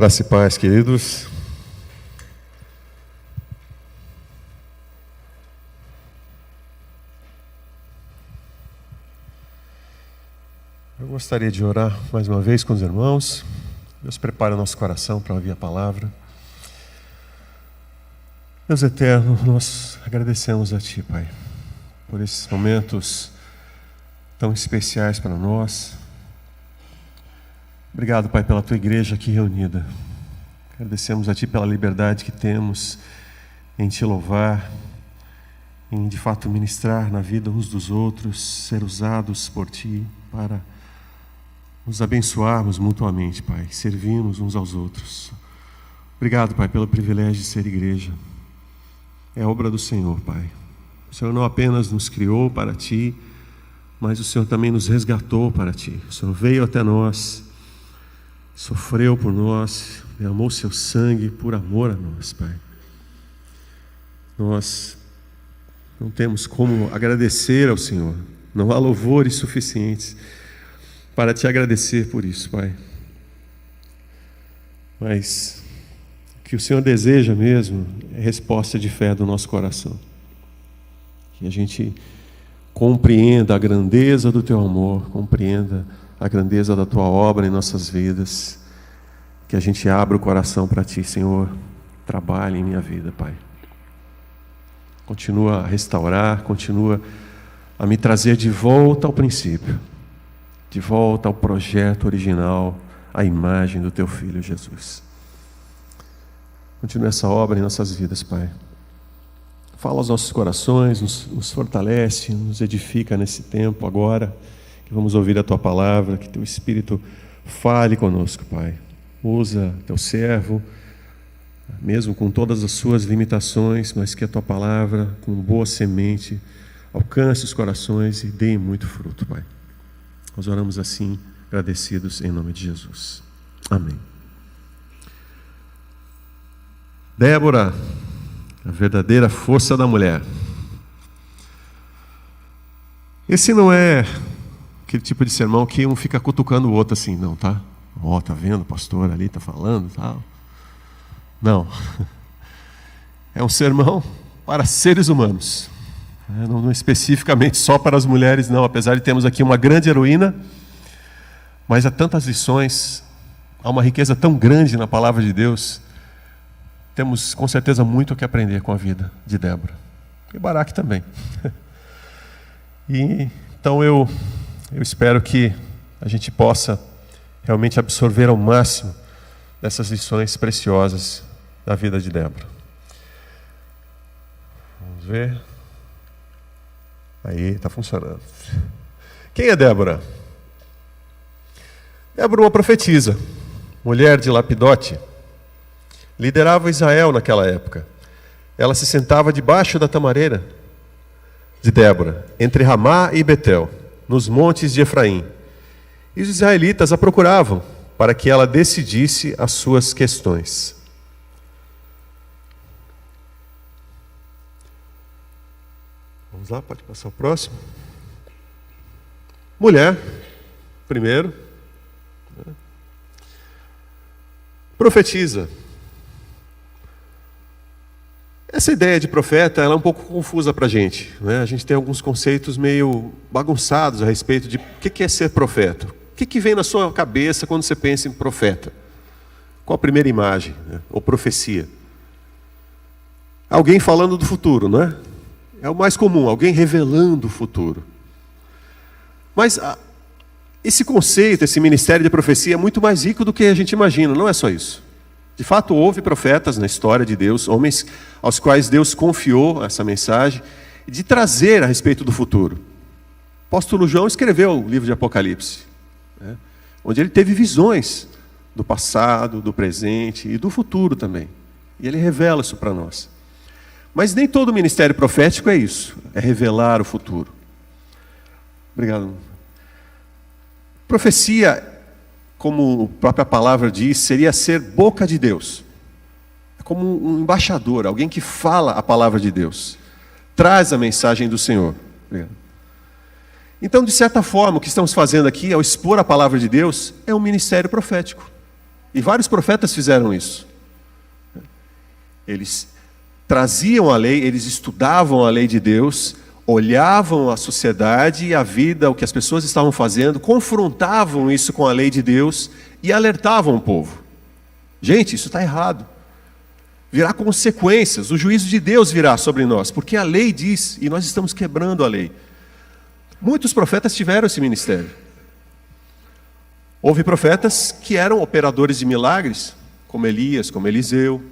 Graça e paz, queridos. Eu gostaria de orar mais uma vez com os irmãos. Deus prepara o nosso coração para ouvir a palavra. Deus eterno, nós agradecemos a Ti, Pai, por esses momentos tão especiais para nós. Obrigado, Pai, pela Tua igreja aqui reunida. Agradecemos a Ti pela liberdade que temos em Te louvar, em de fato ministrar na vida uns dos outros, ser usados por Ti para nos abençoarmos mutuamente, Pai, servirmos uns aos outros. Obrigado, Pai, pelo privilégio de ser igreja. É obra do Senhor, Pai. O Senhor não apenas nos criou para Ti, mas o Senhor também nos resgatou para Ti. O Senhor veio até nós, sofreu por nós, derramou o Seu sangue por amor a nós, Pai. Nós não temos como agradecer ao Senhor. Não há louvores suficientes para Te agradecer por isso, Pai. Mas o que o Senhor deseja mesmo é resposta de fé do nosso coração. Que a gente compreenda a grandeza do Teu amor, compreenda a grandeza da Tua obra em nossas vidas. Que a gente abra o coração para Ti, Senhor. Trabalhe em minha vida, Pai. Continua a restaurar, continua a me trazer de volta ao princípio, de volta ao projeto original, à imagem do Teu Filho Jesus. Continua essa obra em nossas vidas, Pai. Fala aos nossos corações, nos fortalece, nos edifica nesse tempo agora, que vamos ouvir a Tua palavra, que Teu Espírito fale conosco, Pai. Usa Teu servo, mesmo com todas as suas limitações, mas que a Tua palavra, com boa semente, alcance os corações e dê muito fruto, Pai. Nós oramos assim, agradecidos em nome de Jesus. Amém. Débora, a verdadeira força da mulher. Esse não é aquele tipo de sermão que um fica cutucando o outro assim, não, tá? Ó, tá vendo, o pastor ali tá falando e tal. Não. É um sermão para seres humanos. Não especificamente só para as mulheres, não. Apesar de termos aqui uma grande heroína, mas há tantas lições, há uma riqueza tão grande na palavra de Deus. Temos com certeza muito o que aprender com a vida de Débora. E Baraque também. E então eu espero que a gente possa realmente absorver ao máximo dessas lições preciosas da vida de Débora. Vamos ver. Aí, está funcionando. Quem é Débora? Débora, uma profetisa, mulher de Lapidote, liderava Israel naquela época. Ela se sentava debaixo da tamareira de Débora, entre Ramá e Betel, nos montes de Efraim. E os israelitas a procuravam para que ela decidisse as suas questões. Vamos lá, pode passar o próximo. Mulher, primeiro. Profetiza. Essa ideia de profeta ela é um pouco confusa para a gente, né? A gente tem alguns conceitos meio bagunçados a respeito de o que é ser profeta. O que vem na sua cabeça quando você pensa em profeta? Qual a primeira imagem, né? Ou profecia? Alguém falando do futuro, não é? É o mais comum, alguém revelando o futuro. Mas esse conceito, esse ministério de profecia é muito mais rico do que a gente imagina, não é só isso. De fato, houve profetas na história de Deus, homens aos quais Deus confiou essa mensagem de trazer a respeito do futuro. O apóstolo João escreveu o livro de Apocalipse, né, onde ele teve visões do passado, do presente e do futuro também. E ele revela isso para nós. Mas nem todo ministério profético é isso, é revelar o futuro. Obrigado. Profecia, como a própria palavra diz, seria ser boca de Deus. É como um embaixador, alguém que fala a palavra de Deus. Traz a mensagem do Senhor. Obrigado. Então, de certa forma, o que estamos fazendo aqui, ao expor a palavra de Deus, é um ministério profético. E vários profetas fizeram isso. Eles traziam a lei, eles estudavam a lei de Deus, olhavam a sociedade e a vida, o que as pessoas estavam fazendo, confrontavam isso com a lei de Deus e alertavam o povo. Gente, isso está errado. Virá consequências, o juízo de Deus virá sobre nós, porque a lei diz, e nós estamos quebrando a lei. Muitos profetas tiveram esse ministério. Houve profetas que eram operadores de milagres, como Elias, como Eliseu.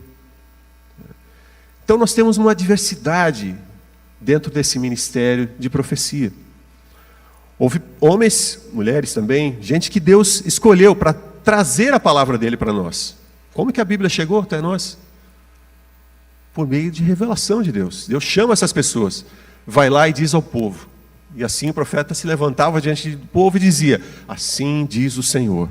Então nós temos uma diversidade dentro desse ministério de profecia. Houve homens, mulheres também, gente que Deus escolheu para trazer a palavra dele para nós. Como que a Bíblia chegou até nós? Por meio de revelação de Deus. Deus chama essas pessoas, vai lá e diz ao povo. E assim o profeta se levantava diante do povo e dizia: assim diz o Senhor.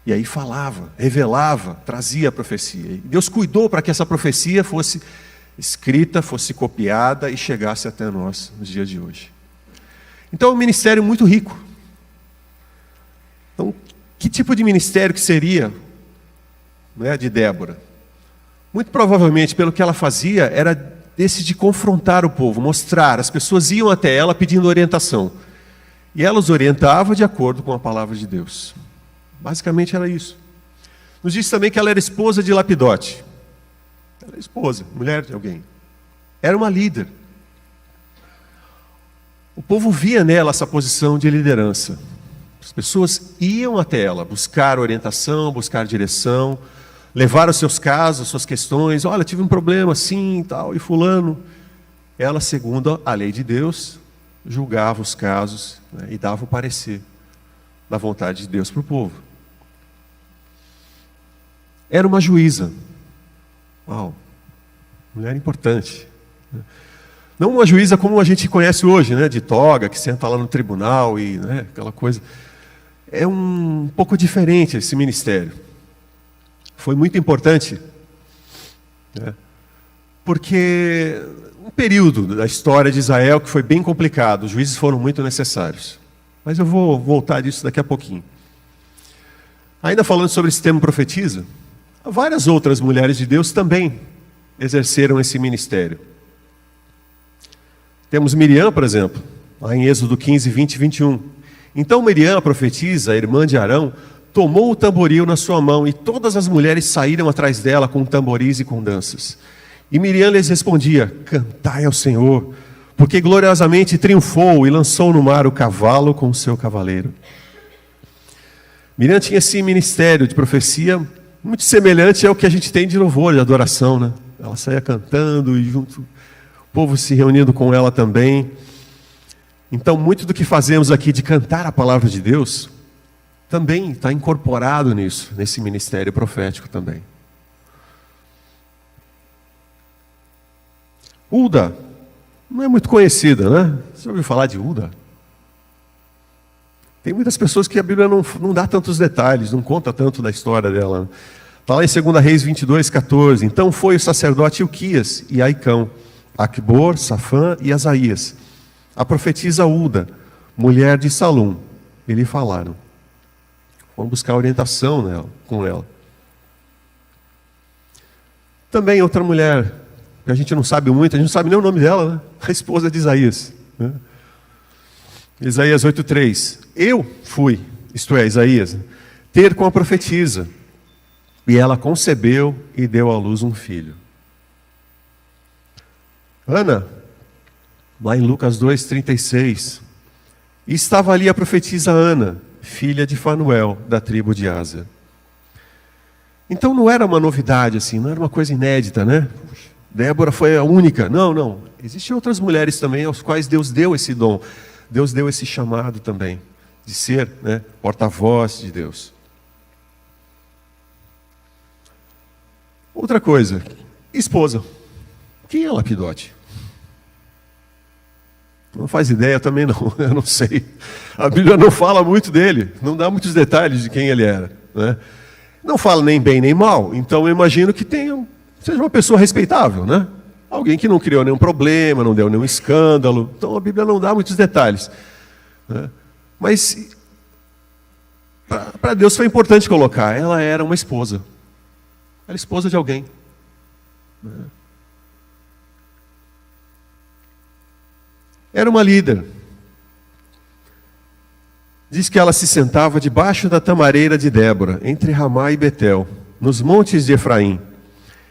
E aí falava, revelava, trazia a profecia. E Deus cuidou para que essa profecia fosse escrita, fosse copiada e chegasse até nós nos dias de hoje. Então é um ministério muito rico. Então, que tipo de ministério que seria, né, de Débora? Muito provavelmente, pelo que ela fazia, era esse de confrontar o povo, mostrar. As pessoas iam até ela pedindo orientação. E ela os orientava de acordo com a palavra de Deus. Basicamente era isso. Nos diz também que ela era esposa de Lapidote. Ela era esposa, mulher de alguém. Era uma líder. O povo via nela essa posição de liderança. As pessoas iam até ela, buscar orientação, buscar direção, levar os seus casos, as suas questões. Olha, tive um problema assim e tal, e fulano. Ela, segundo a lei de Deus, julgava os casos, né, e dava o parecer da vontade de Deus para o povo. Era uma juíza. Uau, mulher importante. Não uma juíza como a gente conhece hoje, né, de toga, que senta lá no tribunal e, né, aquela coisa. É um pouco diferente esse ministério. Foi muito importante, né, porque um período da história de Israel que foi bem complicado, os juízes foram muito necessários. Mas eu vou voltar disso daqui a pouquinho. Ainda falando sobre esse tema profetiza, várias outras mulheres de Deus também exerceram esse ministério. Temos Miriam, por exemplo, lá em Êxodo 15, 20 e 21. Então Miriam, a profetisa, a irmã de Arão, tomou o tamboril na sua mão, e todas as mulheres saíram atrás dela com tamboris e com danças. E Miriam lhes respondia: cantai ao Senhor, porque gloriosamente triunfou e lançou no mar o cavalo com o seu cavaleiro. Miriam tinha esse ministério de profecia muito semelhante ao que a gente tem de louvor, de adoração, né? Ela saía cantando e junto, o povo se reunindo com ela também. Então, muito do que fazemos aqui de cantar a palavra de Deus também está incorporado nisso, nesse ministério profético também. Hulda não é muito conhecida, né? Você ouviu falar de Hulda? Tem muitas pessoas que a Bíblia não dá tantos detalhes, não conta tanto da história dela. Está lá em 2 Reis 22, 14. Então foi o sacerdote Ilquias e Aicão, Acbor, Safã e Asaías, a profetisa Hulda, mulher de Salum, e lhe falaram. Vamos buscar orientação com ela. Também outra mulher, que a gente não sabe muito, a gente não sabe nem o nome dela, né? A esposa de Isaías, né? Isaías 8:3. Eu fui, isto é, Isaías, ter com a profetisa, e ela concebeu e deu à luz um filho. Ana, lá em Lucas 2:36, e estava ali a profetisa Ana, filha de Fanuel, da tribo de Aser. Então não era uma novidade assim, não era uma coisa inédita, né? Débora foi a única. Não. Existem outras mulheres também aos quais Deus deu esse dom. Deus deu esse chamado também, de ser, né, porta-voz de Deus. Outra coisa, esposa. Quem é Lapidote? Não faz ideia, também não, eu não sei. A Bíblia não fala muito dele, não dá muitos detalhes de quem ele era, né? Não fala nem bem nem mal, então eu imagino que seja uma pessoa respeitável, né? Alguém que não criou nenhum problema, não deu nenhum escândalo. Então a Bíblia não dá muitos detalhes, né? Mas para Deus foi importante colocar. Ela era uma esposa. Ela era esposa de alguém. Era uma líder. Diz que ela se sentava debaixo da tamareira de Débora, entre Ramá e Betel, nos montes de Efraim.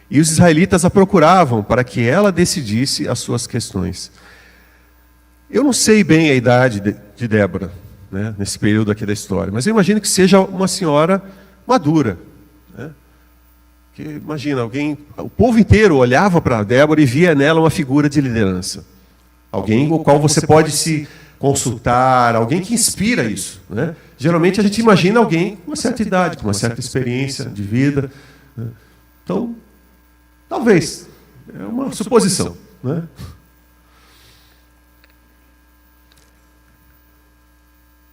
E os israelitas a procuravam para que ela decidisse as suas questões. Eu não sei bem a idade de Débora, né, nesse período aqui da história, mas eu imagino que seja uma senhora madura. Né? Que, imagina, o povo inteiro olhava para Débora e via nela uma figura de liderança. Alguém com o qual você pode se consultar, alguém que inspira isso. Né? Geralmente a gente imagina alguém com uma certa idade, com uma certa experiência de vida. Né? Então, talvez, é uma suposição. Né?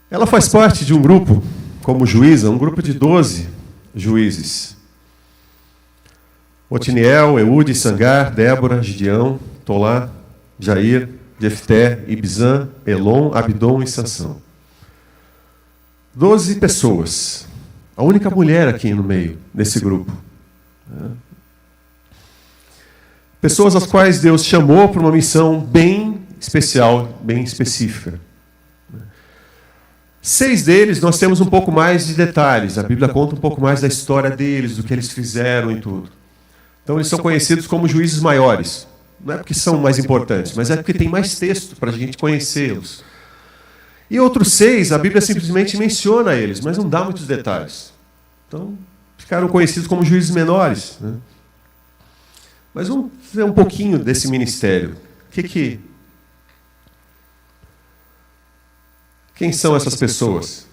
Ela faz parte de um grupo, como juíza, um grupo de 12 juízes. Otiniel, Eude, Sangar, Débora, Gideão, Tolá, Jair, Jefté, Ibzan, Elon, Abdon e Sansão. 12 pessoas. A única mulher aqui no meio desse grupo. Pessoas às quais Deus chamou para uma missão bem especial, bem específica. 6 deles nós temos um pouco mais de detalhes. A Bíblia conta um pouco mais da história deles, do que eles fizeram e tudo. Então eles são conhecidos como juízes maiores. Não é porque são mais importantes, mas é porque tem mais texto para a gente conhecê-los. E outros 6, a Bíblia simplesmente menciona eles, mas não dá muitos detalhes. Então ficaram conhecidos como juízes menores. Né? Mas vamos ver um pouquinho desse ministério. Quem são essas pessoas?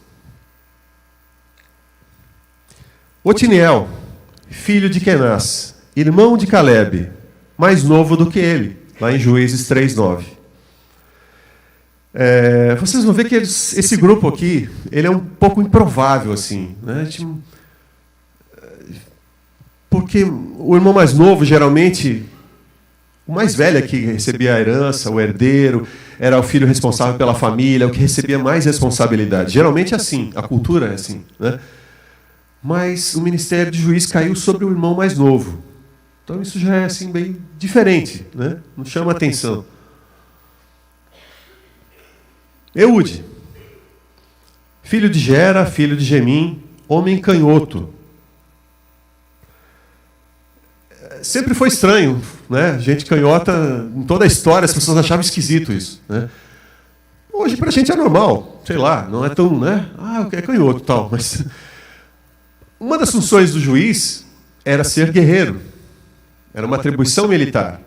Otiniel, filho de Kenaz, irmão de Calebe, mais novo do que ele, lá em Juízes 3:9. Vocês vão ver que esse grupo aqui, ele é um pouco improvável, assim, né? Porque o irmão mais novo, geralmente, o mais velho é que recebia a herança, o herdeiro, era o filho responsável pela família, o que recebia mais responsabilidade. Geralmente é assim, a cultura é assim. Né? Mas o ministério de juiz caiu sobre o irmão mais novo. Então isso já é assim, bem diferente, né? Não chama atenção. Eude, filho de Gera, filho de Gemim, homem canhoto. Sempre foi estranho, né? Gente canhota, em toda a história, as pessoas achavam esquisito isso. Né? Hoje, para a gente é normal, sei lá, não é tão, né? É canhoto e tal. Mas uma das funções do juiz era ser guerreiro, era uma atribuição militar.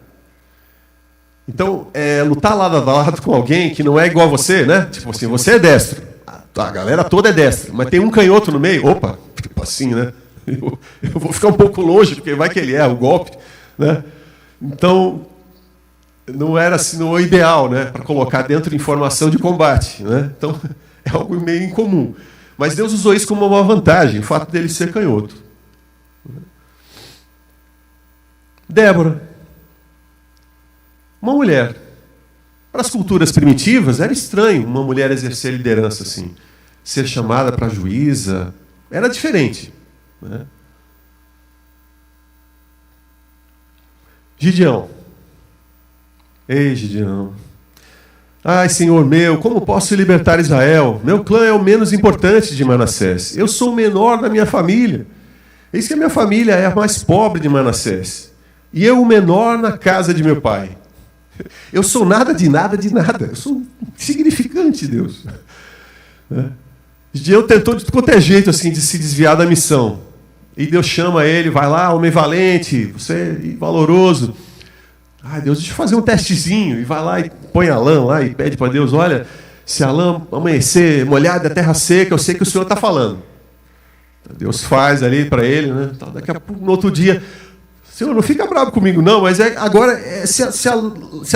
Então, lutar lado a lado com alguém que não é igual a você, né? Tipo assim, você é destro, a galera toda é destra, mas tem um canhoto no meio, opa, tipo assim, né? Eu vou ficar um pouco longe, porque vai que ele o golpe. Né? Então, não era assim, o ideal, né, para colocar dentro de informação de combate. Né? Então, é algo meio incomum. Mas Deus usou isso como uma vantagem, o fato dele ser canhoto. Débora, uma mulher. Para as culturas primitivas, era estranho uma mulher exercer liderança assim. Ser chamada para juíza, era diferente. Né? Gideão. Ei, Gideão. Ai, Senhor meu, como posso libertar Israel? Meu clã é o menos importante de Manassés. Eu sou o menor da minha família. Eis que a minha família é a mais pobre de Manassés. E eu o menor na casa de meu pai. Eu sou nada de nada de nada. Eu sou insignificante, Deus. Gideão tentou de qualquer jeito assim, de se desviar da missão. E Deus chama ele, vai lá, homem valente, você é valoroso. Deus, deixa eu fazer um testezinho. E vai lá e põe a lã lá e pede para Deus, olha, se a lã amanhecer molhada, a terra seca, eu sei que o Senhor está falando. Deus faz ali para ele, né? Daqui a pouco, no outro dia, Senhor, não fica bravo comigo não, mas agora, se a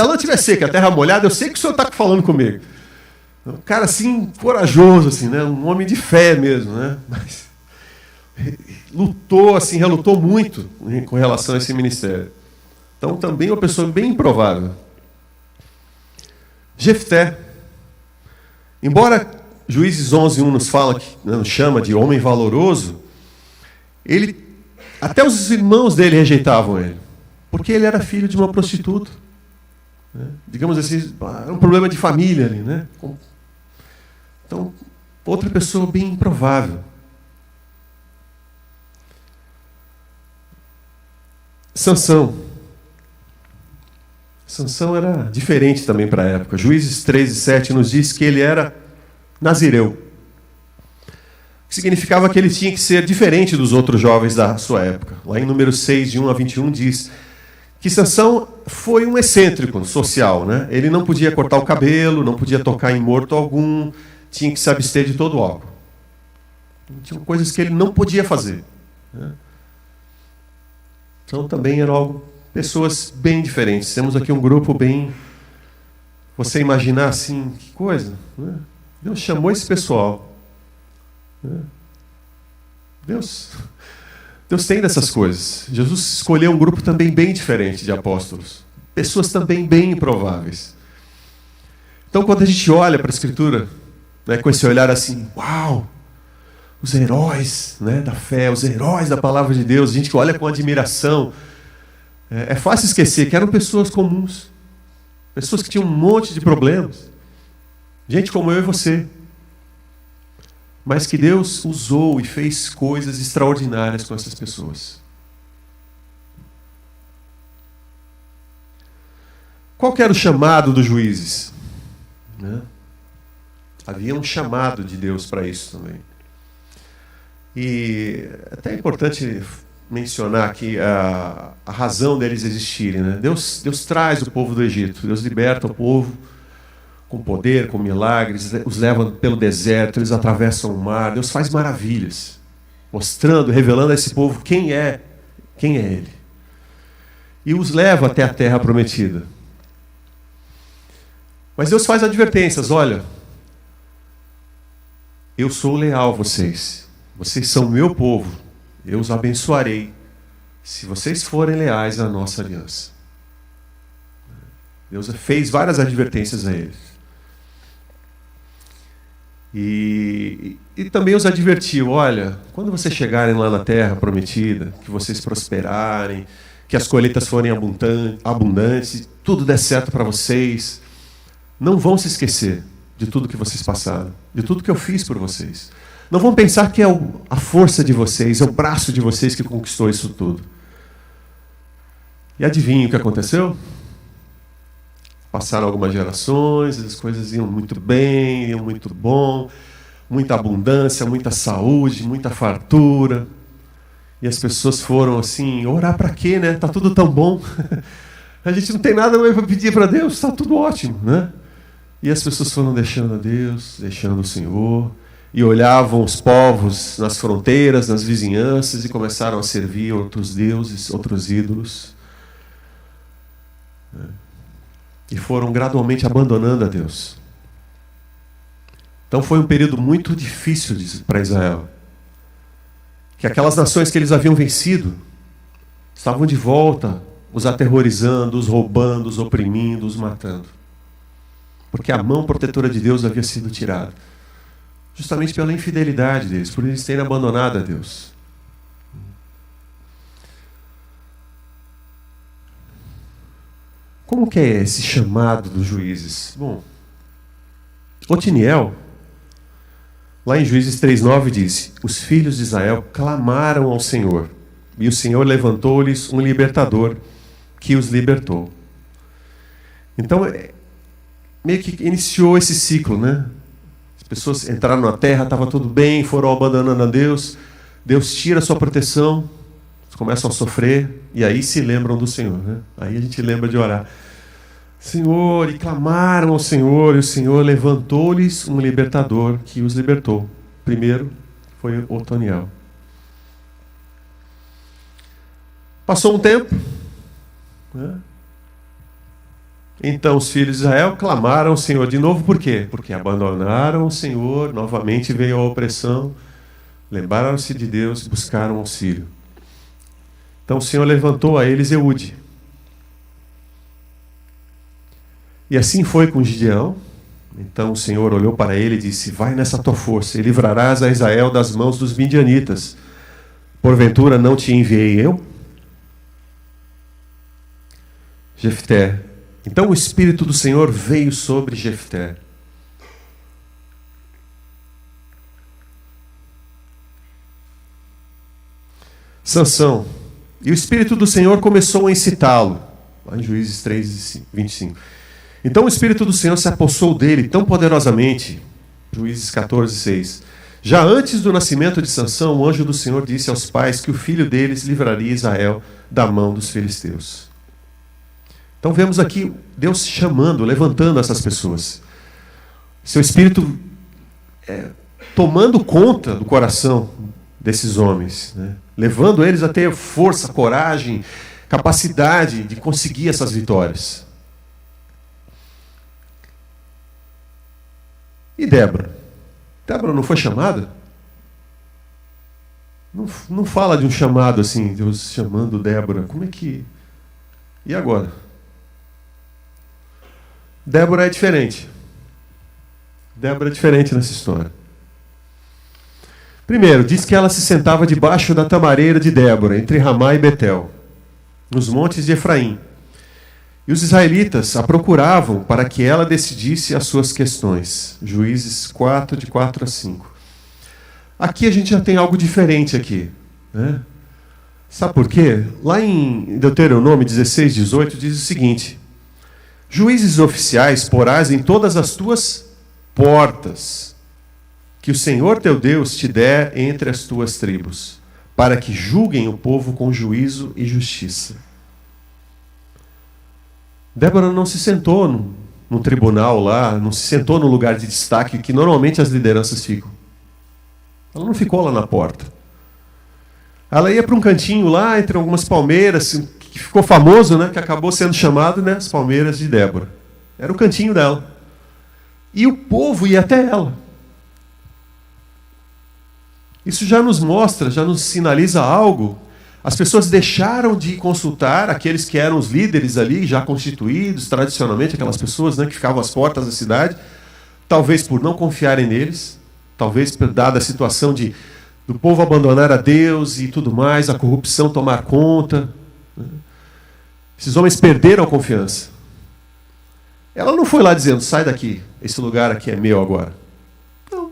lã estiver seca, a terra molhada, eu sei que o Senhor está falando comigo. Um cara assim, corajoso, assim, né? Um homem de fé mesmo, né? Mas lutou, assim, relutou muito com relação a esse ministério. Então, também uma pessoa bem improvável. Jefté. Embora Juízes 11:1 nos fala, nos chama de homem valoroso, até os irmãos dele rejeitavam ele, porque ele era filho de uma prostituta. Digamos assim, era um problema de família ali, né? Então, outra pessoa bem improvável. Sansão era diferente também para a época. Juízes 13:7 nos diz que ele era nazireu, que significava que ele tinha que ser diferente dos outros jovens da sua época. Lá em Números 6, de 1-21, diz que Sansão foi um excêntrico social, né? Ele não podia cortar o cabelo, não podia tocar em morto algum, tinha que se abster de todo álcool. Tinha coisas que ele não podia fazer, né? Então também eram pessoas bem diferentes. Temos aqui um grupo bem... Você imaginar assim, que coisa, né? Deus chamou esse pessoal, né? Deus tem dessas coisas. Jesus escolheu um grupo também bem diferente de apóstolos. Pessoas também bem improváveis. Então, quando a gente olha para a Escritura, né, com esse olhar assim, uau, os heróis, né, da fé, os heróis da palavra de Deus, a gente que olha com admiração, é fácil esquecer que eram pessoas comuns. Pessoas que tinham um monte de problemas. Gente como eu e você. Mas que Deus usou e fez coisas extraordinárias com essas pessoas. Qual que era o chamado dos juízes? Né? Havia um chamado de Deus para isso também. E até é importante mencionar aqui a razão deles existirem, né? Deus traz o povo do Egito, Deus liberta o povo com poder, com milagres, os leva pelo deserto, eles atravessam o mar, Deus faz maravilhas, mostrando, revelando a esse povo quem é Ele. E os leva até a terra prometida. Mas Deus faz advertências, olha, eu sou leal a vocês, vocês são meu povo, eu os abençoarei, se vocês forem leais à nossa aliança. Deus fez várias advertências a eles. E também os advertiu, olha, quando vocês chegarem lá na terra prometida, que vocês prosperarem, que as colheitas forem abundantes, tudo der certo para vocês, não vão se esquecer de tudo que vocês passaram, de tudo que eu fiz por vocês. Não vão pensar que é a força de vocês, é o braço de vocês que conquistou isso tudo. E adivinha o que aconteceu? Passaram algumas gerações, as coisas iam muito bem, iam muito bom, muita abundância, muita saúde, muita fartura. E as pessoas foram assim, orar para quê, né? Tá tudo tão bom. A gente não tem nada mais para pedir para Deus, está tudo ótimo, né? E as pessoas foram deixando a Deus, deixando o Senhor, e olhavam os povos nas fronteiras, nas vizinhanças, e começaram a servir outros deuses, outros ídolos. E foram gradualmente abandonando a Deus. Então foi um período muito difícil para Israel. Que aquelas nações que eles haviam vencido estavam de volta, os aterrorizando, os roubando, os oprimindo, os matando. Porque a mão protetora de Deus havia sido tirada. Justamente pela infidelidade deles, por eles terem abandonado a Deus. Como que é esse chamado dos juízes? Bom, Otiniel, lá em Juízes 3:9 diz: os filhos de Israel clamaram ao Senhor, e o Senhor levantou-lhes um libertador que os libertou. Então, meio que iniciou esse ciclo, né? As pessoas entraram na terra, estava tudo bem, foram abandonando a Deus, Deus tira a sua proteção, começam a sofrer, e aí se lembram do Senhor, né? Aí a gente lembra de orar. Senhor, e clamaram ao Senhor, e o Senhor levantou-lhes um libertador que os libertou. Primeiro foi Otoniel. Passou um tempo, né? Então os filhos de Israel clamaram ao Senhor de novo, por quê? Porque abandonaram o Senhor, novamente veio a opressão, lembraram-se de Deus e buscaram auxílio. Então o Senhor levantou a eles Eude. E assim foi com Gideão, Então o Senhor olhou para ele e disse: vai nessa tua força e livrarás a Israel das mãos dos midianitas. Porventura não te enviei eu? Jefté. Então o Espírito do Senhor veio sobre Jefté. Sansão. E o Espírito do Senhor começou a incitá-lo. Lá em Juízes 3, 25. Então o Espírito do Senhor se apossou dele tão poderosamente. Juízes 14, 6. Já antes do nascimento de Sansão, o anjo do Senhor disse aos pais que o filho deles livraria Israel da mão dos filisteus. Então vemos aqui Deus chamando, levantando essas pessoas. Seu Espírito tomando conta do coração desses homens, né? Levando eles a ter força, coragem, capacidade de conseguir essas vitórias. E Débora? Débora não foi chamada? Não fala de um chamado assim, Deus chamando Débora. Como é que... E agora? Débora é diferente. Débora é diferente nessa história. Primeiro, diz que ela se sentava debaixo da tamareira de Débora, entre Ramá e Betel, nos montes de Efraim. E os israelitas a procuravam para que ela decidisse as suas questões. Juízes 4, de 4 a 5. Aqui a gente já tem algo diferente aqui, né? Sabe por quê? Lá em Deuteronômio 16, 18, diz o seguinte: juízes oficiais porás em todas as tuas portas, que o Senhor teu Deus te der entre as tuas tribos, para que julguem o povo com juízo e justiça. Débora não se sentou num tribunal lá, não se sentou no lugar de destaque que normalmente as lideranças ficam. Ela não ficou lá na porta. Ela ia para um cantinho lá, entre algumas palmeiras, que ficou famoso, né, que acabou sendo chamado, né, as palmeiras de Débora. Era o cantinho dela. E o povo ia até ela. Isso já nos mostra, já nos sinaliza algo. As pessoas deixaram de consultar aqueles que eram os líderes ali, já constituídos, tradicionalmente, aquelas pessoas, né, que ficavam às portas da cidade, talvez por não confiarem neles, talvez dada a situação do povo abandonar a Deus e tudo mais, a corrupção tomar conta. Esses homens perderam a confiança. Ela não foi lá dizendo: sai daqui, esse lugar aqui é meu agora. Não.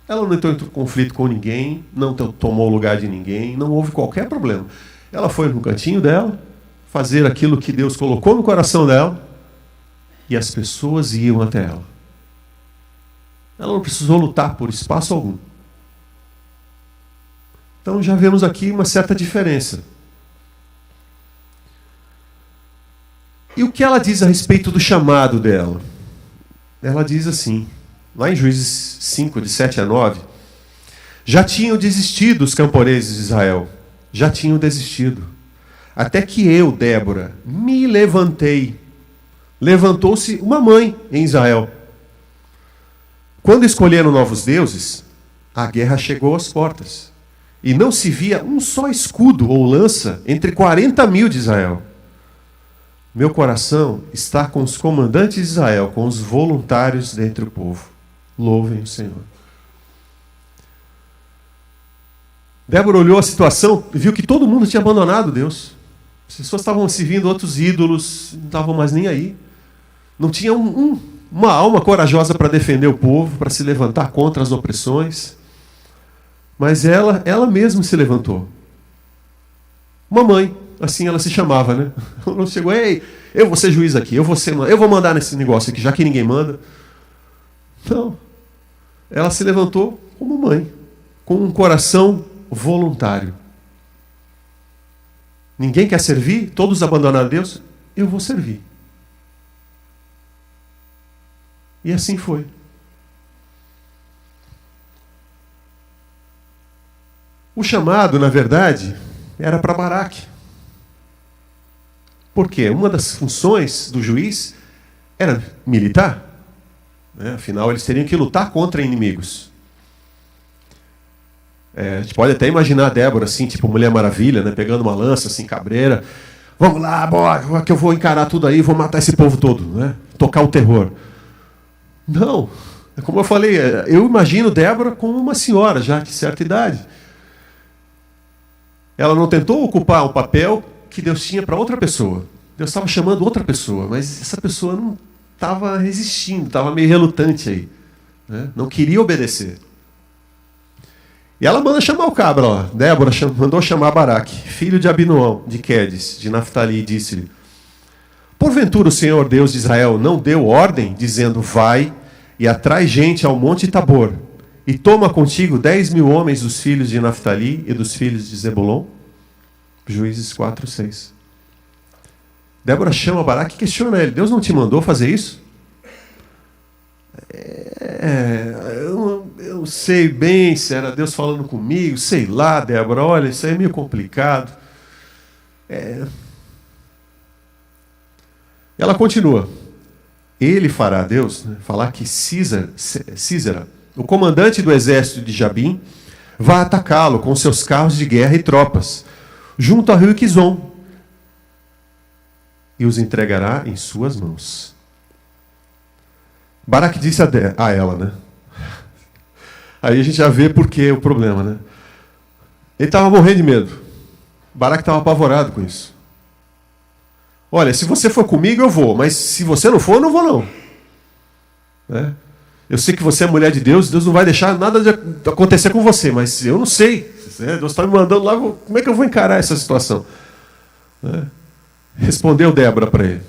Ela não entrou em conflito com ninguém, não tomou o lugar de ninguém, não houve qualquer problema. Ela foi no cantinho dela, fazer aquilo que Deus colocou no coração dela, e as pessoas iam até ela. Ela não precisou lutar por espaço algum. Então já vemos aqui uma certa diferença. E o que ela diz a respeito do chamado dela? Ela diz assim, lá em Juízes 5, de 7 a 9, já tinham desistido os camponeses de Israel, já tinham desistido, até que eu, Débora, me levantei. Levantou-se uma mãe em Israel. Quando escolheram novos deuses, a guerra chegou às portas, e não se via um só escudo ou lança entre 40.000 de Israel. Meu coração está com os comandantes de Israel, com os voluntários dentre o povo. Louvem o Senhor. Débora olhou a situação e viu que todo mundo tinha abandonado Deus. As pessoas estavam servindo outros ídolos, não estavam mais nem aí. Não tinha uma alma corajosa para defender o povo, para se levantar contra as opressões. Mas ela mesma se levantou. Uma mãe. Assim ela se chamava, né? Ela chegou: ei, eu vou ser juiz aqui, eu vou mandar nesse negócio aqui, já que ninguém manda. Não. Ela se levantou como mãe, com um coração voluntário. Ninguém quer servir? Todos abandonaram Deus? Eu vou servir. E assim foi. O chamado, na verdade, era para Baraque. Por quê? Uma das funções do juiz era militar. Né? Afinal, eles teriam que lutar contra inimigos. A gente pode até imaginar a Débora assim, tipo Mulher Maravilha, né? Pegando uma lança, assim, cabreira. Vamos lá, bora, que eu vou encarar tudo aí, vou matar esse povo todo, né? Tocar o terror. Não. Como eu falei, eu imagino Débora como uma senhora já de certa idade. Ela não tentou ocupar um papel que Deus tinha para outra pessoa. Deus estava chamando outra pessoa, mas essa pessoa não estava resistindo, estava meio relutante aí, né? Não queria obedecer. E ela manda chamar o cabra lá. Débora mandou chamar Baraque, filho de Abinoão, de Quedes, de Naftali, e disse-lhe: porventura o Senhor Deus de Israel não deu ordem, dizendo: vai e atrai gente ao monte Tabor, e toma contigo 10.000 homens dos filhos de Naftali e dos filhos de Zebulon? Juízes 4:6. Débora chama Baraque e questiona ele: Deus não te mandou fazer isso? Eu sei bem se era Deus falando comigo, sei lá, Débora, olha, isso aí é meio complicado. Ela continua: ele fará, Deus, falar que Císera, o comandante do exército de Jabim, vai atacá-lo com seus carros de guerra e tropas, junto ao rio Quizon, e os entregará em suas mãos. Baraque disse a ela, né? Aí a gente já vê por que o problema, né? Ele estava morrendo de medo. Baraque estava apavorado com isso. Olha, se você for comigo, eu vou, mas se você não for, eu não vou não. Né? Eu sei que você é mulher de Deus, Deus não vai deixar nada de acontecer com você, mas eu não sei. Deus está me mandando lá, como é que eu vou encarar essa situação? Né? Respondeu Débora para ele: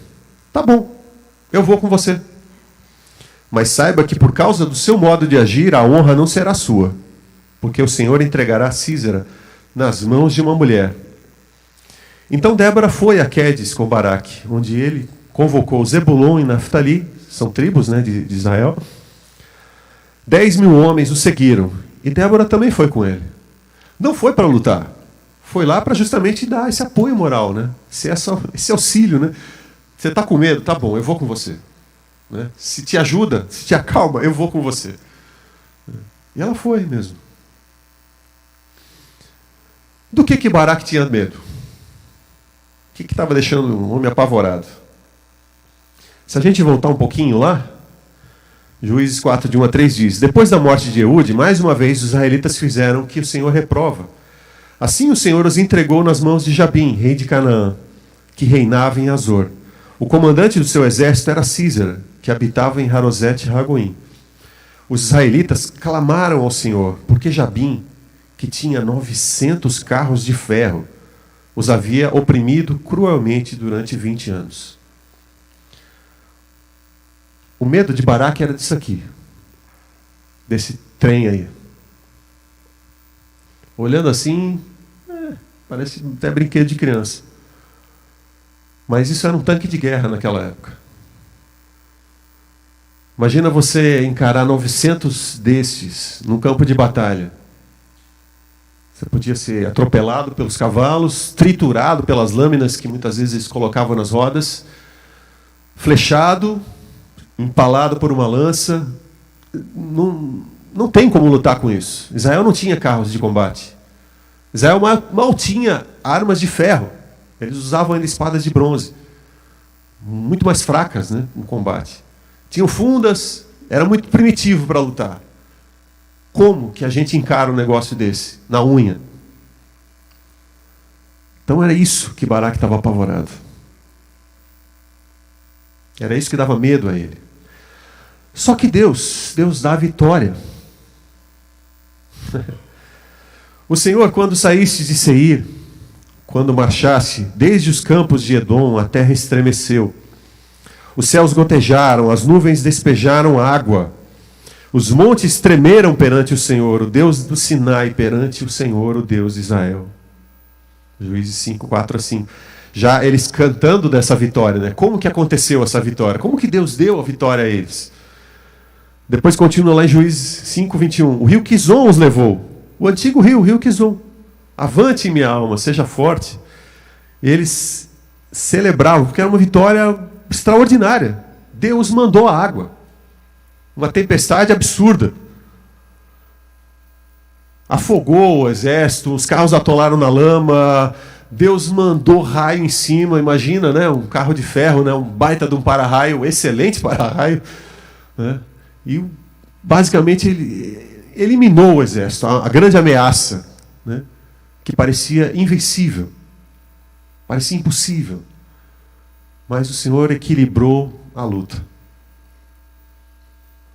tá bom, eu vou com você. Mas saiba que por causa do seu modo de agir, a honra não será sua, porque o Senhor entregará Císera nas mãos de uma mulher. Então Débora foi a Quedes com Baraque, onde ele convocou Zebulon e Naftali, são tribos, né, de Israel. 10.000 homens o seguiram, e Débora também foi com ele. Não foi para lutar, foi lá para justamente dar esse apoio moral, né? Esse auxílio, né? Você está com medo? Tá bom, eu vou com você. Né? Se te ajuda, se te acalma, eu vou com você. E ela foi mesmo. Do que Baraque tinha medo? O que estava deixando o homem apavorado? Se a gente voltar um pouquinho lá, Juízes 4, de 1 a 3 diz: depois da morte de Eude, mais uma vez os israelitas fizeram o que o Senhor reprova. Assim o Senhor os entregou nas mãos de Jabim, rei de Canaã, que reinava em Azor. O comandante do seu exército era Císera, que habitava em Harosete-Ragoim. Os israelitas clamaram ao Senhor, porque Jabim, que tinha 900 carros de ferro, os havia oprimido cruelmente durante 20 anos. O medo de Baraque era disso aqui, desse trem aí. Olhando assim, parece até brinquedo de criança. Mas isso era um tanque de guerra naquela época. Imagina você encarar 900 destes num campo de batalha. Você podia ser atropelado pelos cavalos, triturado pelas lâminas que muitas vezes eles colocavam nas rodas, flechado, empalado por uma lança. Não tem como lutar com isso. Israel não tinha carros de combate. Israel mal tinha armas de ferro. Eles usavam ainda espadas de bronze, muito mais fracas, né, no combate. Tinham fundas, era muito primitivo para lutar. Como que a gente encara um negócio desse? Na unha. Então era isso que Baraque estava apavorado. Era isso que dava medo a ele. Só que Deus dá a vitória. O Senhor, quando saísse de Seir, quando marchasse desde os campos de Edom, a terra estremeceu. Os céus gotejaram, as nuvens despejaram água. Os montes tremeram perante o Senhor, o Deus do Sinai, perante o Senhor, o Deus de Israel. Juízes 5, 4 a 5. Já eles cantando dessa vitória, né? Como que aconteceu essa vitória? Como que Deus deu a vitória a eles? Depois continua lá em Juízes 5, 21. O rio Quizon os levou. O antigo rio, o rio Quizon. Avante, minha alma, seja forte. Eles celebravam, porque era uma vitória extraordinária. Deus mandou a água. Uma tempestade absurda. Afogou o exército, os carros atolaram na lama. Deus mandou raio em cima. Imagina, né? Um carro de ferro, né? Um baita de um para-raio, excelente para-raio. Né? E basicamente ele eliminou o exército, a grande ameaça, né, que parecia invencível, parecia impossível. Mas o Senhor equilibrou a luta.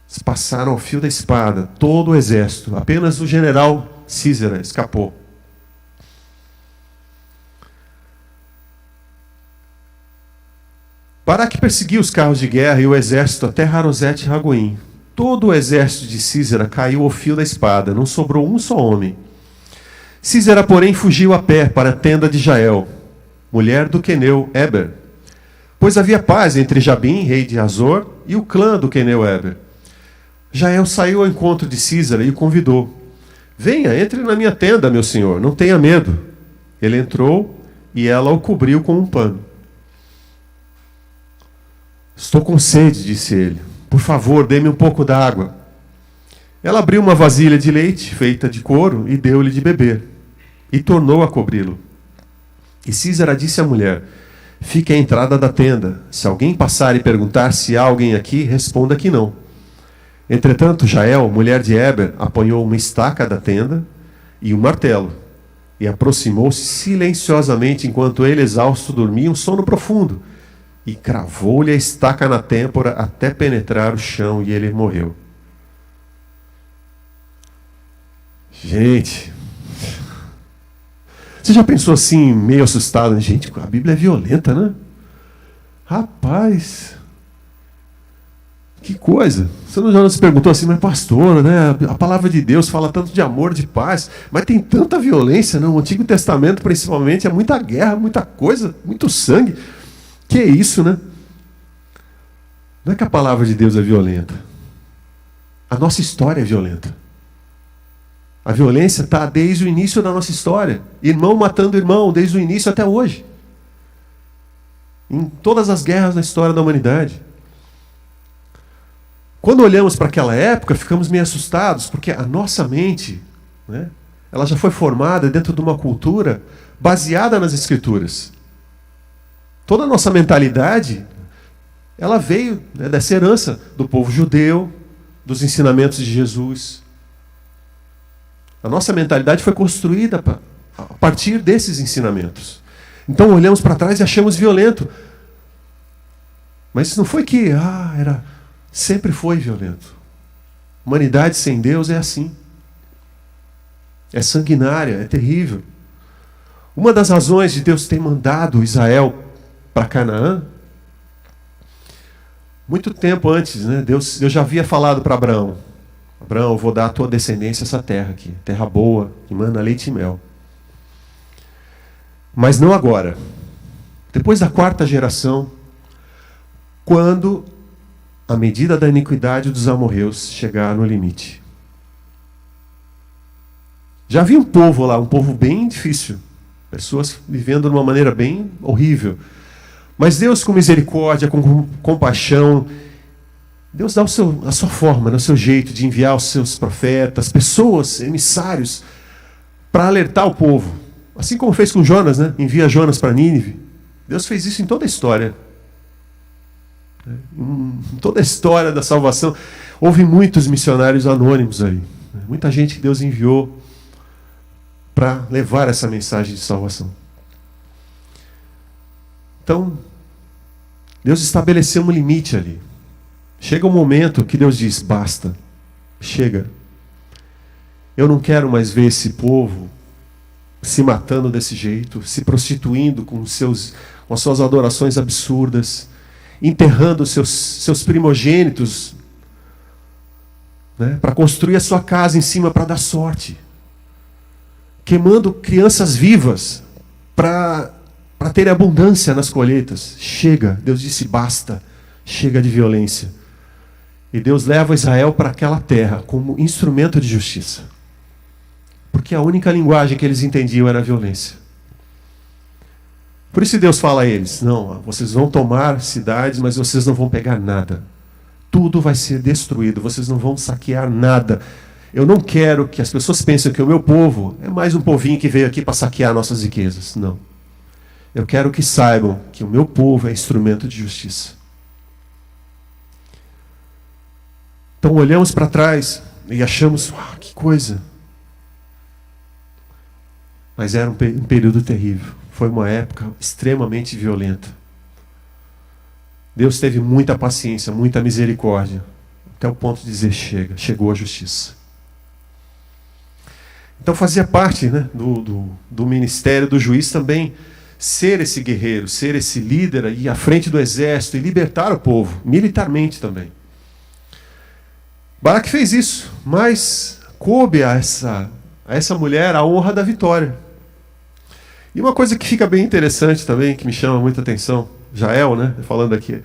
Eles passaram ao fio da espada, todo o exército. Apenas o general Císera escapou. Baraque perseguiu os carros de guerra e o exército até Harosete e Ragoim. Todo o exército de Císera caiu ao fio da espada, não sobrou um só homem. Císera, porém, fugiu a pé para a tenda de Jael, mulher do queneu Eber, pois havia paz entre Jabim, rei de Azor, e o clã do queneu Eber. Jael saiu ao encontro de Císera e o convidou. Venha, entre na minha tenda, meu senhor, não tenha medo. Ele entrou e ela o cobriu com um pano. Estou com sede, disse ele. Por favor, dê-me um pouco d'água. Ela abriu uma vasilha de leite, feita de couro, e deu-lhe de beber. E tornou a cobri-lo. E Císera disse à mulher, fique à entrada da tenda. Se alguém passar e perguntar se há alguém aqui, responda que não. Entretanto, Jael, mulher de Eber, apanhou uma estaca da tenda e um martelo, e aproximou-se silenciosamente enquanto ele, exausto, dormia um sono profundo, e cravou-lhe a estaca na têmpora até penetrar o chão, e ele morreu. Gente, você já pensou assim, meio assustado? Gente, a Bíblia é violenta, né? Rapaz, que coisa. Você já se perguntou assim, mas pastor, né? A palavra de Deus fala tanto de amor, de paz, mas tem tanta violência, né? No Antigo Testamento, principalmente, é muita guerra, muita coisa, muito sangue. Que é isso, né? Não é que a palavra de Deus é violenta. A nossa história é violenta. A violência está desde o início da nossa história. Irmão matando irmão, desde o início até hoje. Em todas as guerras na história da humanidade. Quando olhamos para aquela época, ficamos meio assustados, porque a nossa mente, né, ela já foi formada dentro de uma cultura baseada nas Escrituras. Toda a nossa mentalidade, ela veio, né, dessa herança do povo judeu, dos ensinamentos de Jesus. A nossa mentalidade foi construída a partir desses ensinamentos. Então olhamos para trás e achamos violento. Mas não foi que sempre foi violento. Humanidade sem Deus é assim. É sanguinária, é terrível. Uma das razões de Deus ter mandado Israel para Canaã, muito tempo antes, né, Deus já havia falado para Abraão, eu vou dar à tua descendência essa terra aqui, terra boa, que manda leite e mel. Mas não agora. Depois da 4ª geração, quando a medida da iniquidade dos amorreus chegar no limite. Já havia um povo lá, um povo bem difícil, pessoas vivendo de uma maneira bem horrível. Mas Deus, com misericórdia, com compaixão, Deus dá a sua forma, o seu jeito de enviar os seus profetas, pessoas, emissários, para alertar o povo. Assim como fez com Jonas, né? Envia Jonas para Nínive. Deus fez isso em toda a história. Em toda a história da salvação. Houve muitos missionários anônimos aí. Muita gente que Deus enviou para levar essa mensagem de salvação. Então, Deus estabeleceu um limite ali. Chega um momento que Deus diz, basta, chega. Eu não quero mais ver esse povo se matando desse jeito, se prostituindo com as suas adorações absurdas, enterrando seus primogênitos, né, para construir a sua casa em cima para dar sorte, queimando crianças vivas para ter abundância nas colheitas. Chega, Deus disse basta, chega de violência. E Deus leva Israel para aquela terra como instrumento de justiça. Porque a única linguagem que eles entendiam era a violência. Por isso Deus fala a eles, não, vocês vão tomar cidades, mas vocês não vão pegar nada. Tudo vai ser destruído, vocês não vão saquear nada. Eu não quero que as pessoas pensem que o meu povo é mais um povinho que veio aqui para saquear nossas riquezas. Não. Eu quero que saibam que o meu povo é instrumento de justiça. Então olhamos para trás e achamos, que coisa. Mas era um período terrível. Foi uma época extremamente violenta. Deus teve muita paciência, muita misericórdia, até o ponto de dizer, chegou a justiça. Então fazia parte, né, do ministério do juiz também ser esse guerreiro, ser esse líder, ir à frente do exército e libertar o povo, militarmente também. Baraque fez isso, mas coube a essa mulher a honra da vitória. E uma coisa que fica bem interessante também, que me chama muita atenção, Jael, né? Falando aqui.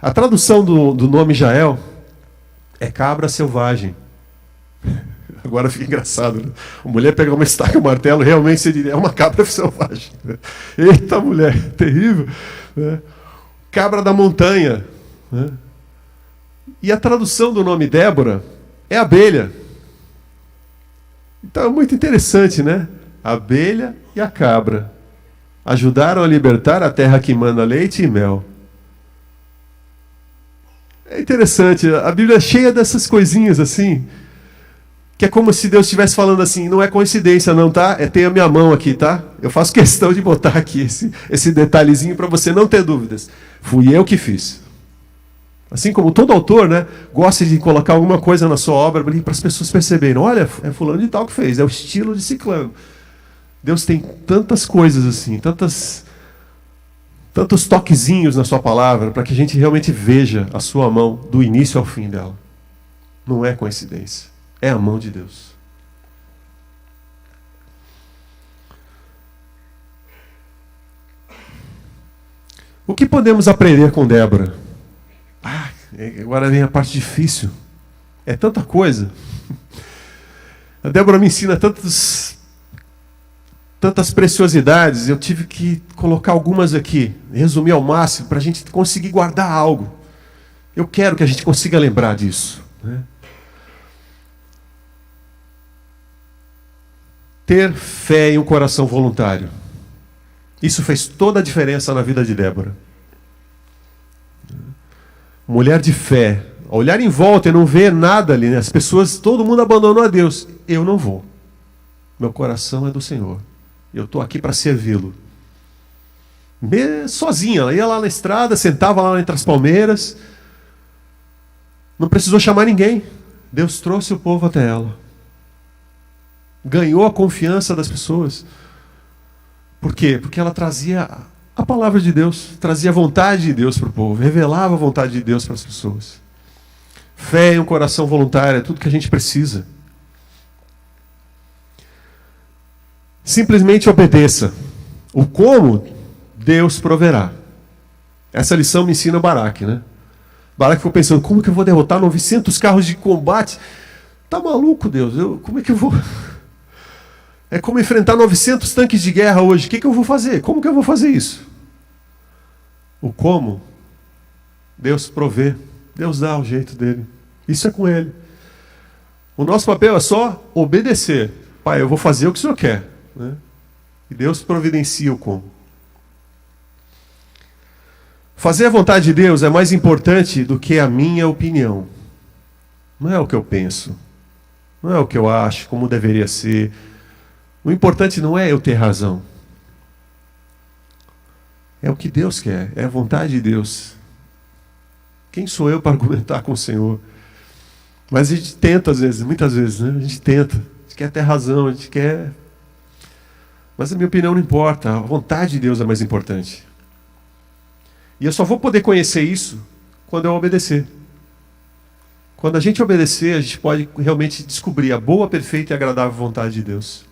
A tradução do nome Jael é cabra selvagem. Agora fica engraçado, né? A mulher pegar uma estaca e um martelo, realmente você diria, é uma cabra selvagem. Eita mulher, terrível. Né? Cabra da montanha. Né? E a tradução do nome Débora é abelha. Então é muito interessante, né? A abelha e a cabra ajudaram a libertar a terra que manda leite e mel. É interessante, a Bíblia é cheia dessas coisinhas assim, que é como se Deus estivesse falando assim, não é coincidência não, tá? Tem a minha mão aqui, tá? Eu faço questão de botar aqui esse detalhezinho para você não ter dúvidas. Fui eu que fiz. Assim como todo autor, né, gosta de colocar alguma coisa na sua obra para as pessoas perceberem, olha, é fulano de tal que fez, é o estilo de ciclano. Deus tem tantas coisas assim, tantos toquezinhos na sua palavra, para que a gente realmente veja a sua mão do início ao fim dela. Não é coincidência, é a mão de Deus. O que podemos aprender com Débora? Agora vem a parte difícil. É tanta coisa. A Débora me ensina tantas preciosidades. Eu tive que colocar algumas aqui, resumir ao máximo, para a gente conseguir guardar algo. Eu quero que a gente consiga lembrar disso. Né? Ter fé e um coração voluntário. Isso fez toda a diferença na vida de Débora. Mulher de fé, olhar em volta e não ver nada ali, né? As pessoas, todo mundo abandonou a Deus. Eu não vou. Meu coração é do Senhor. Eu estou aqui para servi-lo. Sozinha, ela ia lá na estrada, sentava lá entre as palmeiras. Não precisou chamar ninguém. Deus trouxe o povo até ela. Ganhou a confiança das pessoas. Por quê? Porque ela trazia a palavra de Deus, trazia a vontade de Deus para o povo, revelava a vontade de Deus para as pessoas. Fé e um coração voluntário é tudo que a gente precisa. Simplesmente obedeça. O como, Deus proverá. Essa lição me ensina Baraque, né? Baraque ficou pensando, como que eu vou derrotar 900 carros de combate? Tá maluco, Deus? Como é que eu vou... É como enfrentar 900 tanques de guerra hoje. O que eu vou fazer? Como que eu vou fazer isso? O como, Deus provê. Deus dá o jeito dele. Isso é com ele. O nosso papel é só obedecer. Pai, eu vou fazer o que o Senhor quer. Né? E Deus providencia o como. Fazer a vontade de Deus é mais importante do que a minha opinião. Não é o que eu penso. Não é o que eu acho, como deveria ser. O importante não é eu ter razão. É o que Deus quer, é a vontade de Deus. Quem sou eu para argumentar com o Senhor? Mas a gente tenta às vezes, muitas vezes, né? A gente tenta, a gente quer ter razão, a gente quer... Mas a minha opinião não importa, a vontade de Deus é mais importante. E eu só vou poder conhecer isso quando eu obedecer. Quando a gente obedecer, a gente pode realmente descobrir a boa, perfeita e agradável vontade de Deus.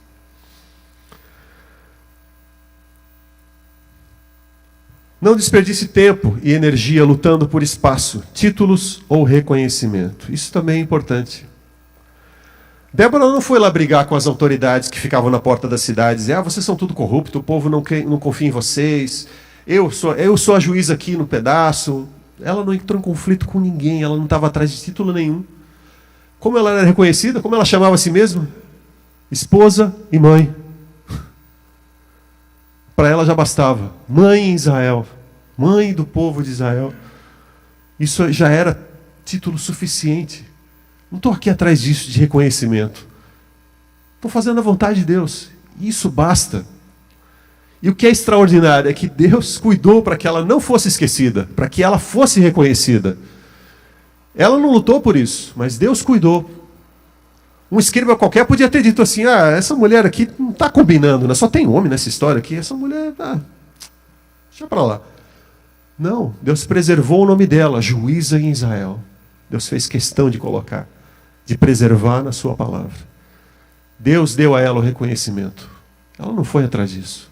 Não desperdice tempo e energia lutando por espaço, títulos ou reconhecimento. Isso também é importante. Débora não foi lá brigar com as autoridades que ficavam na porta da cidade, dizer, vocês são tudo corrupto, o povo não confia em vocês, eu sou a juíza aqui no pedaço. Ela não entrou em conflito com ninguém, ela não estava atrás de título nenhum. Como ela era reconhecida, como ela chamava a si mesma? Esposa e mãe. Para ela já bastava. Mãe em Israel. Mãe do povo de Israel. Isso já era título suficiente. Não estou aqui atrás disso, de reconhecimento. Estou fazendo a vontade de Deus. Isso basta. E o que é extraordinário é que Deus cuidou para que ela não fosse esquecida, para que ela fosse reconhecida. Ela não lutou por isso, mas Deus cuidou. Um escriba qualquer podia ter dito assim, essa mulher aqui não está combinando, né? Só tem homem nessa história aqui, essa mulher, deixa para lá. Não, Deus preservou o nome dela, juíza em Israel. Deus fez questão de colocar, de preservar na sua palavra. Deus deu a ela o reconhecimento. Ela não foi atrás disso.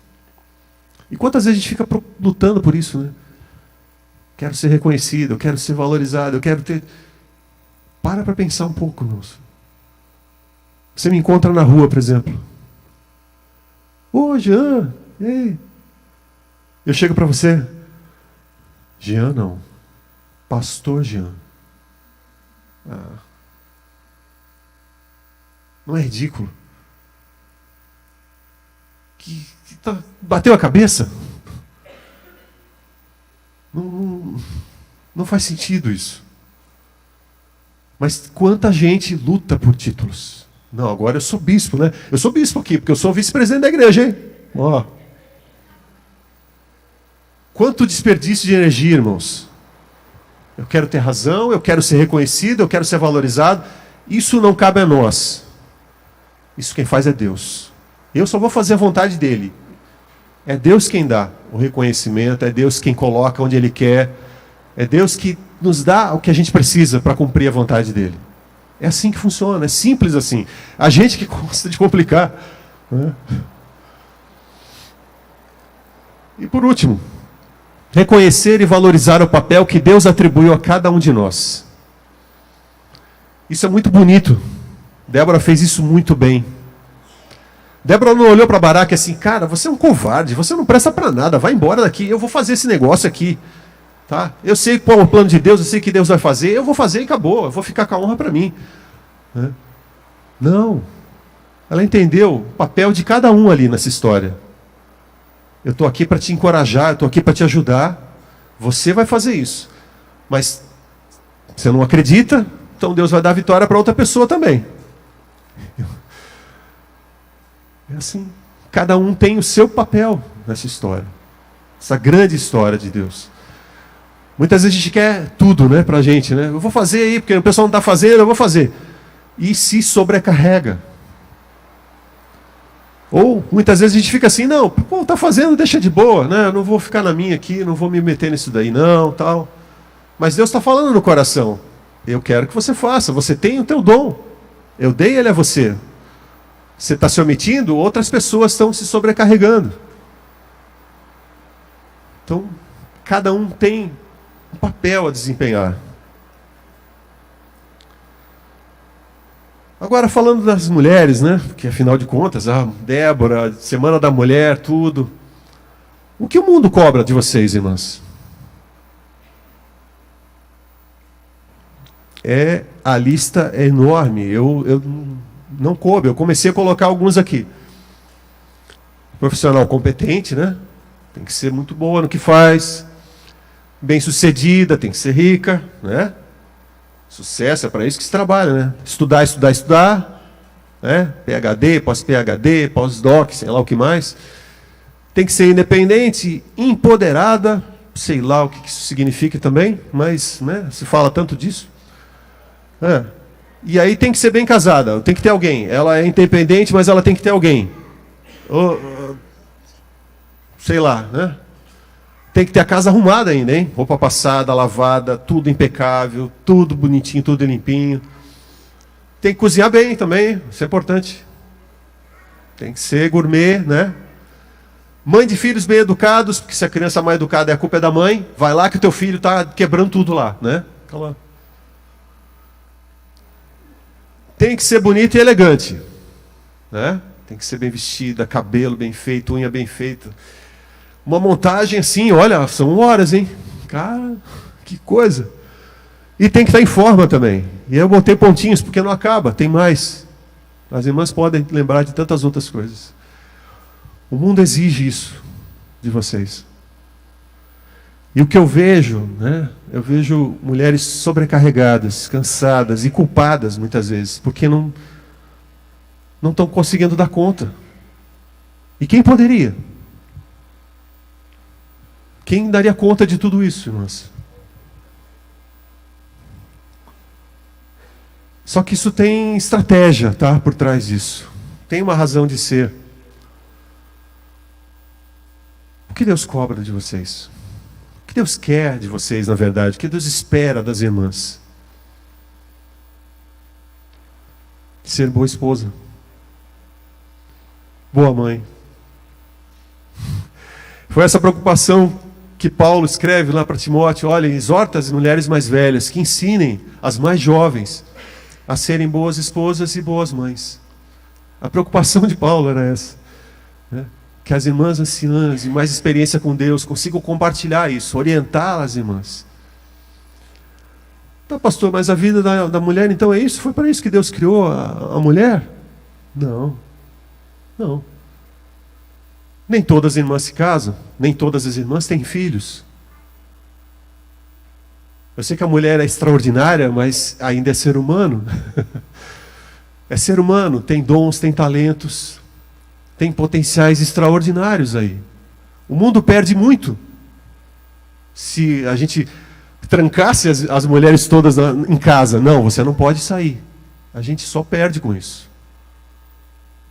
E quantas vezes a gente fica lutando por isso, né? Quero ser reconhecido, eu quero ser valorizado, eu quero ter... Para pensar um pouco, irmãos. Você me encontra na rua, por exemplo. Ô, Jean, ei. Eu chego para você. Jean não. Pastor Jean. Não é ridículo? Bateu a cabeça? Não faz sentido isso. Mas quanta gente luta por títulos. Não, agora eu sou bispo, né? Eu sou bispo aqui, porque eu sou vice-presidente da igreja, hein? Ó. Quanto desperdício de energia, irmãos. Eu quero ter razão, eu quero ser reconhecido, eu quero ser valorizado. Isso não cabe a nós. Isso quem faz é Deus. Eu só vou fazer a vontade dele. É Deus quem dá o reconhecimento, é Deus quem coloca onde Ele quer, é Deus que nos dá o que a gente precisa para cumprir a vontade dele. É assim que funciona, é simples assim. A gente que gosta de complicar. Né? E por último, reconhecer e valorizar o papel que Deus atribuiu a cada um de nós. Isso é muito bonito. Débora fez isso muito bem. Débora não olhou para Baraque assim, cara, você é um covarde, você não presta para nada, vai embora daqui, eu vou fazer esse negócio aqui. Tá? Eu sei qual é o plano de Deus, eu sei que Deus vai fazer, eu vou fazer e acabou, eu vou ficar com a honra para mim. Não. Ela entendeu o papel de cada um ali nessa história. Eu estou aqui para te encorajar, eu estou aqui para te ajudar. Você vai fazer isso. Mas você não acredita, então Deus vai dar vitória para outra pessoa também. É assim. Cada um tem o seu papel nessa história. Essa grande história de Deus. Muitas vezes a gente quer tudo, né, pra gente, né? Eu vou fazer aí, porque o pessoal não está fazendo, eu vou fazer. E se sobrecarrega. Ou muitas vezes a gente fica assim, não, pô, tá fazendo, deixa de boa, né? Eu não vou ficar na minha aqui, não vou me meter nisso daí, não, tal. Mas Deus está falando no coração. Eu quero que você faça, você tem o teu dom. Eu dei ele a você. Você está se omitindo, outras pessoas estão se sobrecarregando. Então, cada um tem um papel a desempenhar. Agora, falando das mulheres, né? Porque afinal de contas, a Débora, Semana da Mulher, tudo. O que o mundo cobra de vocês, irmãs? A lista é enorme. Eu não coube, eu comecei a colocar alguns aqui. Profissional competente, né? Tem que ser muito boa no que faz. Bem-sucedida, tem que ser rica, né? Sucesso é para isso que se trabalha, né? Estudar, estudar, estudar, né? PhD, pós-PhD, pós-doc, sei lá o que mais. Tem que ser independente, empoderada, sei lá o que isso significa também, mas, né, se fala tanto disso. E aí tem que ser bem casada, tem que ter alguém. Ela é independente, mas ela tem que ter alguém. Sei lá, né? Tem que ter a casa arrumada ainda, hein? Roupa passada, lavada, tudo impecável, tudo bonitinho, tudo limpinho. Tem que cozinhar bem também, isso é importante. Tem que ser gourmet, né? Mãe de filhos bem educados, porque se a criança mal educada a culpa é da mãe, vai lá que o teu filho está quebrando tudo lá, né? Então, lá. Tem que ser bonito e elegante, né? Tem que ser bem vestida, cabelo bem feito, unha bem feita. Uma montagem assim, olha, são horas, hein? Cara, que coisa. E tem que estar em forma também. E eu botei pontinhos, porque não acaba, tem mais. As irmãs podem lembrar de tantas outras coisas. O mundo exige isso de vocês. E o que eu vejo, né? Eu vejo mulheres sobrecarregadas, cansadas e culpadas muitas vezes, porque não estão conseguindo dar conta. E quem poderia? Quem daria conta de tudo isso, irmãs? Só que isso tem estratégia, tá? Por trás disso. Tem uma razão de ser. O que Deus cobra de vocês? O que Deus quer de vocês, na verdade? O que Deus espera das irmãs? Ser boa esposa. Boa mãe. Foi essa preocupação que Paulo escreve lá para Timóteo: olha, exorta as mulheres mais velhas que ensinem as mais jovens a serem boas esposas e boas mães. A preocupação de Paulo era essa, né? Que as irmãs anciãs e mais experiência com Deus consigam compartilhar isso, orientar as irmãs. Tá, pastor, mas a vida da mulher então é isso? Foi para isso que Deus criou a mulher? Não. Nem todas as irmãs se casam, nem todas as irmãs têm filhos. Eu sei que a mulher é extraordinária, mas ainda é ser humano. É ser humano, tem dons, tem talentos, tem potenciais extraordinários aí. O mundo perde muito se a gente trancasse as mulheres todas em casa. Não, você não pode sair. A gente só perde com isso.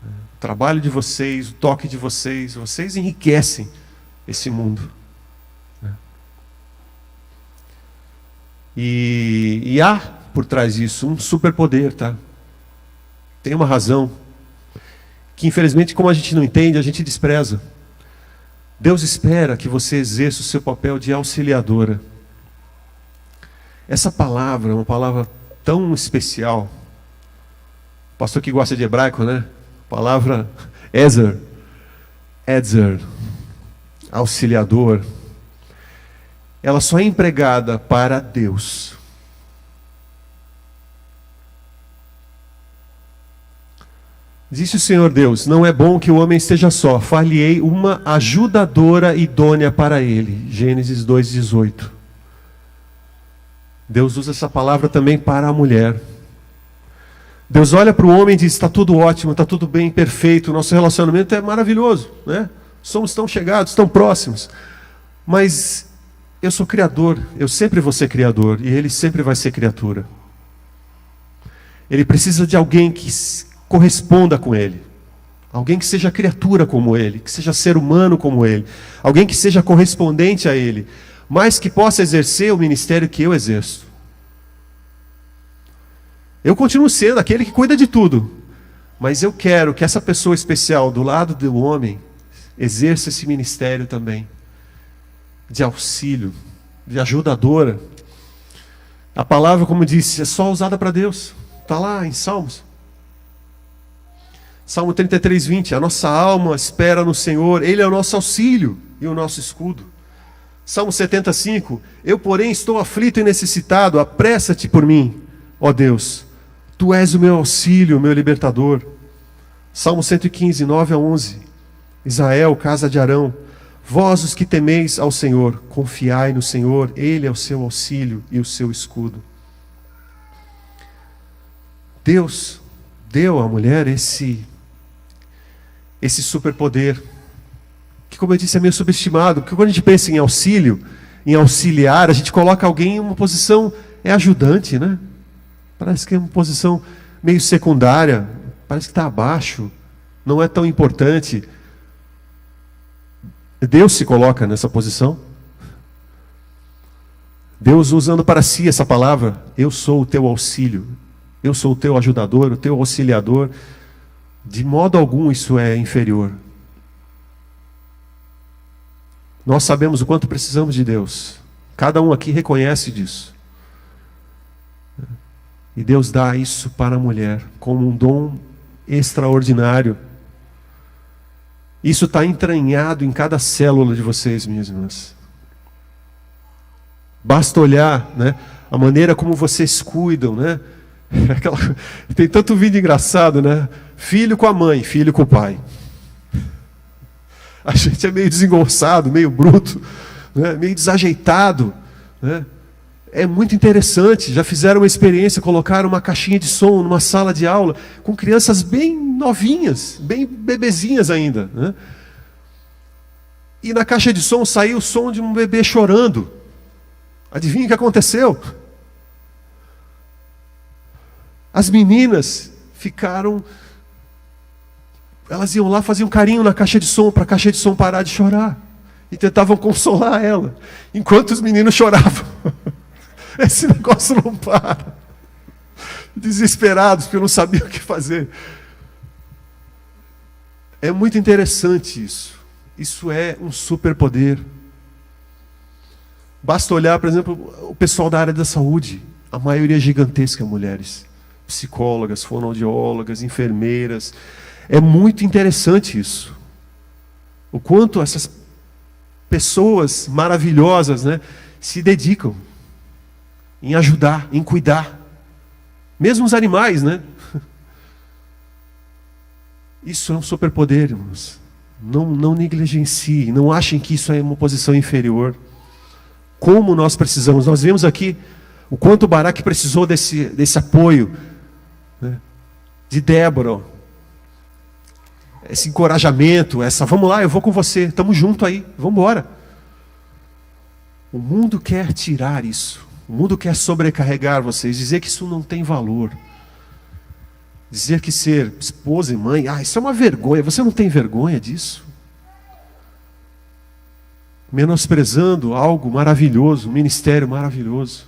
O trabalho de vocês, o toque de vocês enriquecem esse mundo. E há por trás disso um superpoder, tá? Tem uma razão que, infelizmente, como a gente não entende, a gente despreza. Deus espera que você exerça o seu papel de auxiliadora. Essa palavra é uma palavra tão especial. O pastor que gosta de hebraico, né? A palavra Ezer, auxiliador. Ela só é empregada para Deus. Disse o Senhor Deus: não é bom que o homem esteja só, far-lhe-ei uma ajudadora idônea para ele. Gênesis 2:18. Deus usa essa palavra também para a mulher. Deus olha para o homem e diz: está tudo ótimo, está tudo bem, perfeito, o nosso relacionamento é maravilhoso, né? Somos tão chegados, tão próximos. Mas eu sou criador, eu sempre vou ser criador, e ele sempre vai ser criatura. Ele precisa de alguém que corresponda com ele. Alguém que seja criatura como ele, que seja ser humano como ele. Alguém que seja correspondente a ele, mas que possa exercer o ministério que eu exerço. Eu continuo sendo aquele que cuida de tudo, mas eu quero que essa pessoa especial do lado do homem exerça esse ministério também, de auxílio, de ajudadora. A palavra, como disse, é só usada para Deus. Está lá em Salmos. Salmo 33:20. A nossa alma espera no Senhor, Ele é o nosso auxílio e o nosso escudo. Salmo 75. Eu, porém, estou aflito e necessitado, apressa-te por mim, ó Deus. Tu és o meu auxílio, o meu libertador. Salmo 115, 9-11. Israel, casa de Arão, vós os que temeis ao Senhor, confiai no Senhor, Ele é o seu auxílio e o seu escudo. Deus deu à mulher esse superpoder, que, como eu disse, é meio subestimado, porque quando a gente pensa em auxílio, em auxiliar, a gente coloca alguém em uma posição, é ajudante, né? Parece que é uma posição meio secundária, parece que está abaixo, não é tão importante. Deus se coloca nessa posição. Deus usando para si essa palavra: eu sou o teu auxílio, eu sou o teu ajudador, o teu auxiliador. De modo algum isso é inferior. Nós sabemos o quanto precisamos de Deus. Cada um aqui reconhece disso. E Deus dá isso para a mulher como um dom extraordinário. Isso está entranhado em cada célula de vocês, minhas irmãs. Basta olhar, né, a maneira como vocês cuidam, né? Tem tanto vídeo engraçado, né? Filho com a mãe, filho com o pai. A gente é meio desengonçado, meio bruto, né, meio desajeitado, né? É muito interessante. Já fizeram uma experiência, colocaram uma caixinha de som numa sala de aula com crianças bem novinhas, bem bebezinhas ainda, né? E na caixa de som saiu o som de um bebê chorando. Adivinha o que aconteceu? As meninas ficaram... Elas iam lá, faziam carinho na caixa de som, para a caixa de som parar de chorar. E tentavam consolar ela, enquanto os meninos choravam. Esse negócio não para. Desesperados, porque não sabiam o que fazer. É muito interessante isso. Isso é um superpoder. Basta olhar, por exemplo, o pessoal da área da saúde. A maioria gigantesca mulheres. Psicólogas, fonoaudiólogas, enfermeiras. É muito interessante isso. O quanto essas pessoas maravilhosas, né, se dedicam em ajudar, em cuidar. Mesmo os animais, né? Isso é um superpoder, irmãos. Não negligenciem, não achem que isso é uma posição inferior. Como nós precisamos. Nós vemos aqui o quanto Baraque precisou desse apoio, né, de Débora. Esse encorajamento, vamos lá, eu vou com você, estamos juntos aí, vamos embora. O mundo quer tirar isso. O mundo quer sobrecarregar vocês, dizer que isso não tem valor. Dizer que ser esposa e mãe, isso é uma vergonha. Você não tem vergonha disso? Menosprezando algo maravilhoso, um ministério maravilhoso.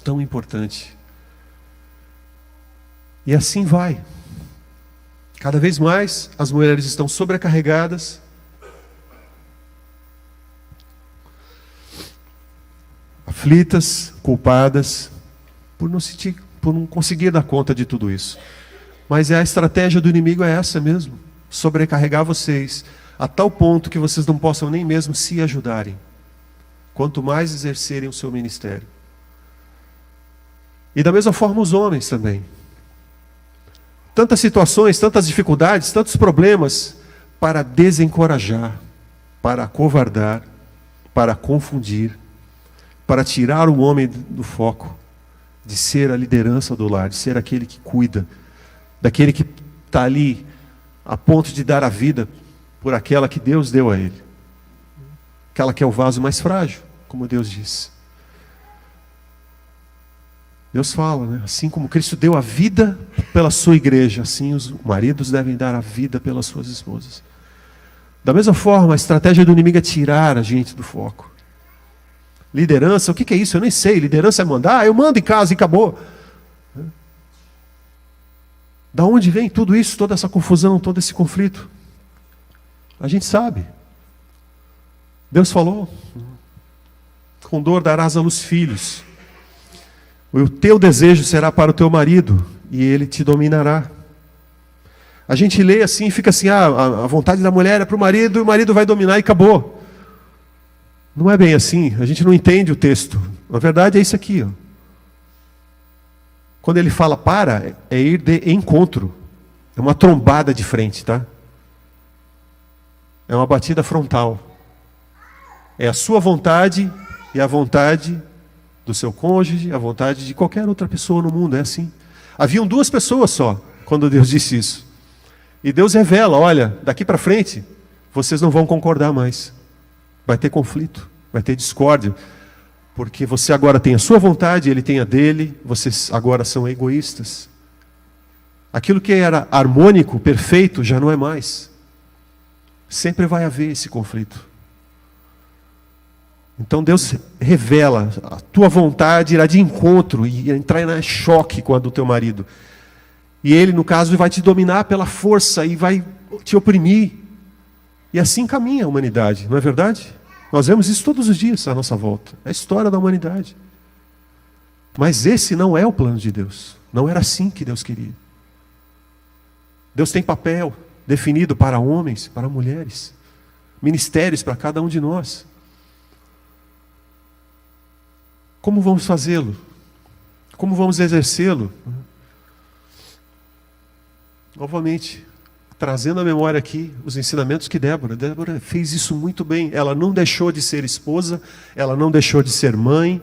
Tão importante. E assim vai. Cada vez mais as mulheres estão sobrecarregadas. Aflitas, culpadas, por não conseguir dar conta de tudo isso. Mas a estratégia do inimigo é essa mesmo: sobrecarregar vocês, a tal ponto que vocês não possam nem mesmo se ajudarem, quanto mais exercerem o seu ministério. E da mesma forma os homens também. Tantas situações, tantas dificuldades, tantos problemas para desencorajar, para acovardar, para confundir, para tirar o homem do foco, de ser a liderança do lar, de ser aquele que cuida, daquele que está ali a ponto de dar a vida por aquela que Deus deu a ele. Aquela que é o vaso mais frágil, como Deus disse. Deus fala, né? Assim como Cristo deu a vida pela sua igreja, assim os maridos devem dar a vida pelas suas esposas. Da mesma forma, a estratégia do inimigo é tirar a gente do foco. Liderança, o que é isso? Eu nem sei. Liderança é mandar? Eu mando em casa e acabou. Da onde vem tudo isso, toda essa confusão, todo esse conflito? A gente sabe. Deus falou: com dor darás à luz filhos. O teu desejo será para o teu marido, e ele te dominará. A gente lê assim e fica assim: a vontade da mulher é para o marido, e o marido vai dominar e acabou. Não é bem assim, a gente não entende o texto. Na verdade é isso aqui, ó. Quando ele fala para, é ir de encontro. É uma trombada de frente, tá? É uma batida frontal. É a sua vontade e a vontade do seu cônjuge, a vontade de qualquer outra pessoa no mundo, é assim. Haviam duas pessoas só, quando Deus disse isso. E Deus revela: olha, daqui para frente, vocês não vão concordar mais. Vai ter conflito, vai ter discórdia, porque você agora tem a sua vontade, ele tem a dele, vocês agora são egoístas. Aquilo que era harmônico, perfeito, já não é mais. Sempre vai haver esse conflito. Então Deus revela: a tua vontade irá de encontro e entrar em choque com a do teu marido. E ele, no caso, vai te dominar pela força e vai te oprimir. E assim caminha a humanidade, não é verdade? Nós vemos isso todos os dias à nossa volta. É a história da humanidade. Mas esse não é o plano de Deus. Não era assim que Deus queria. Deus tem papel definido para homens, para mulheres. Ministérios para cada um de nós. Como vamos fazê-lo? Como vamos exercê-lo? Novamente, trazendo à memória aqui os ensinamentos que Débora fez isso muito bem. Ela não deixou de ser esposa, ela não deixou de ser mãe,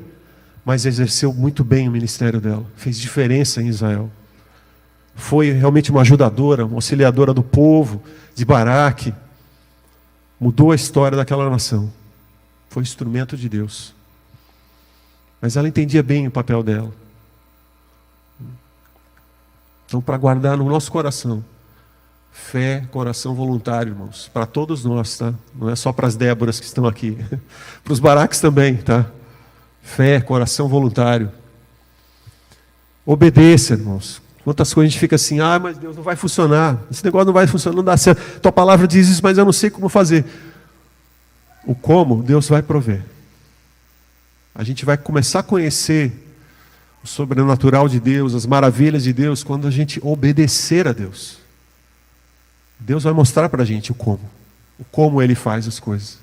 mas exerceu muito bem o ministério dela. Fez diferença em Israel. Foi realmente uma ajudadora, uma auxiliadora do povo, de Baraque. Mudou a história daquela nação. Foi instrumento de Deus. Mas ela entendia bem o papel dela. Então, para guardar no nosso coração, fé, coração voluntário, irmãos, para todos nós, tá? Não é só para as Déboras que estão aqui, para os Baraques também, tá? Fé, coração voluntário. Obedeça, irmãos. Quantas coisas a gente fica assim, mas Deus, não vai funcionar, esse negócio não vai funcionar, não dá certo. Tua palavra diz isso, mas eu não sei como fazer. O como, Deus vai prover. A gente vai começar a conhecer o sobrenatural de Deus, as maravilhas de Deus, quando a gente obedecer a Deus. Deus vai mostrar para a gente o como Ele faz as coisas.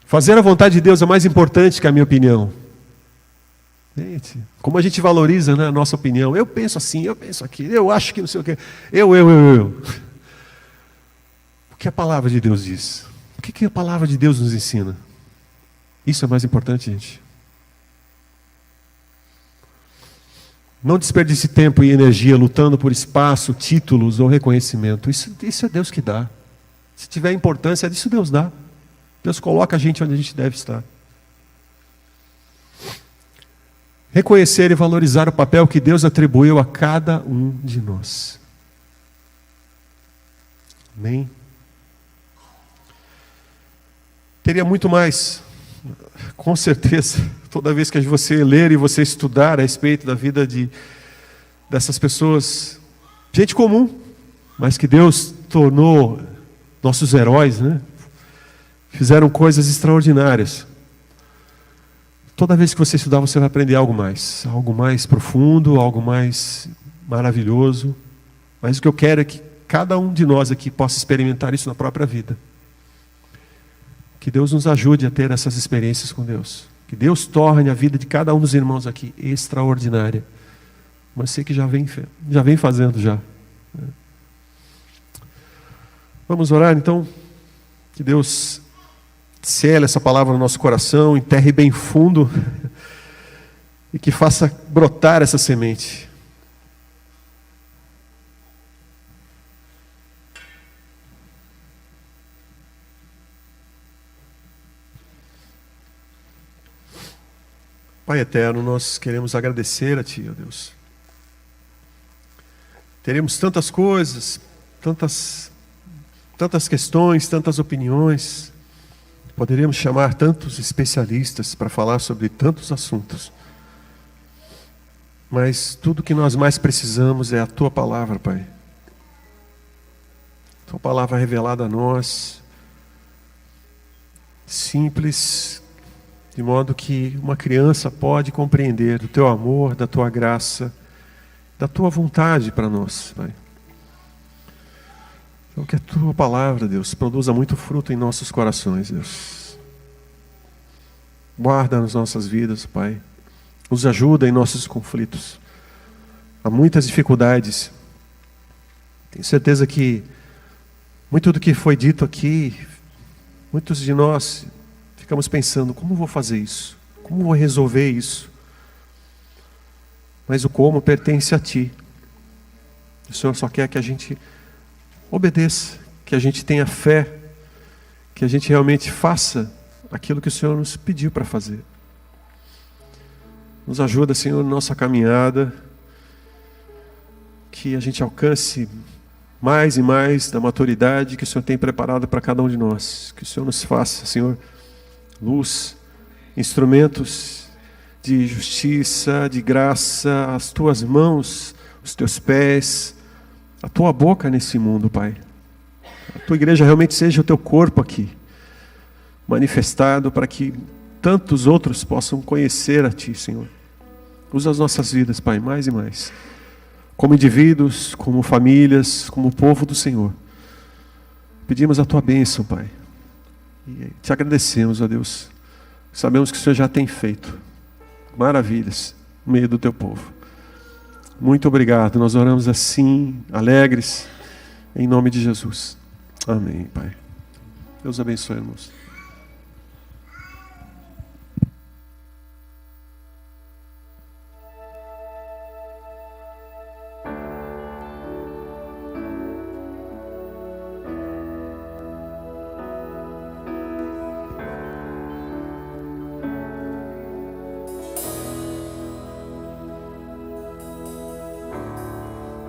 Fazer a vontade de Deus é mais importante que a minha opinião. Gente, como a gente valoriza, né, a nossa opinião. Eu penso assim, eu penso aquilo, eu acho que não sei o quê. Eu. O que a palavra de Deus diz? O que a palavra de Deus nos ensina? Isso é mais importante, gente. Não desperdice tempo e energia lutando por espaço, títulos ou reconhecimento. Isso é Deus que dá. Se tiver importância, isso Deus dá. Deus coloca a gente onde a gente deve estar. Reconhecer e valorizar o papel que Deus atribuiu a cada um de nós. Amém? Teria muito mais, com certeza, toda vez que você ler e você estudar a respeito da vida dessas pessoas, gente comum, mas que Deus tornou nossos heróis, né? Fizeram coisas extraordinárias. Toda vez que você estudar, você vai aprender algo mais profundo, algo mais maravilhoso. Mas o que eu quero é que cada um de nós aqui possa experimentar isso na própria vida. Que Deus nos ajude a ter essas experiências com Deus. Que Deus torne a vida de cada um dos irmãos aqui extraordinária. Mas sei que já vem fazendo já. Vamos orar então? Que Deus sele essa palavra no nosso coração, enterre bem fundo e que faça brotar essa semente. Pai eterno, nós queremos agradecer a Ti, ó Deus. Teremos tantas coisas, tantas questões, tantas opiniões. Poderíamos chamar tantos especialistas para falar sobre tantos assuntos. Mas tudo que nós mais precisamos é a Tua palavra, Pai. Tua palavra revelada a nós, simples, de modo que uma criança pode compreender do Teu amor, da Tua graça, da Tua vontade para nós, Pai. Então que a Tua palavra, Deus, produza muito fruto em nossos corações, Deus. Guarda nas nossas vidas, Pai. Nos ajuda em nossos conflitos. Há muitas dificuldades. Tenho certeza que muito do que foi dito aqui, muitos de nós ficamos pensando, como vou fazer isso? Como vou resolver isso? Mas o como pertence a Ti. O Senhor só quer que a gente obedeça, que a gente tenha fé, que a gente realmente faça aquilo que o Senhor nos pediu para fazer. Nos ajuda, Senhor, na nossa caminhada, que a gente alcance mais e mais da maturidade que o Senhor tem preparado para cada um de nós. Que o Senhor nos faça, Senhor, luz, instrumentos de justiça, de graça, as Tuas mãos, os Teus pés, a Tua boca nesse mundo, Pai. A Tua igreja realmente seja o Teu corpo aqui, manifestado para que tantos outros possam conhecer a Ti, Senhor. Usa as nossas vidas, Pai, mais e mais. Como indivíduos, como famílias, como povo do Senhor. Pedimos a Tua bênção, Pai. E Te agradecemos, ó Deus. Sabemos que o Senhor já tem feito maravilhas no meio do Teu povo. Muito obrigado. Nós oramos assim, alegres, em nome de Jesus. Amém, Pai. Deus abençoe, irmãos.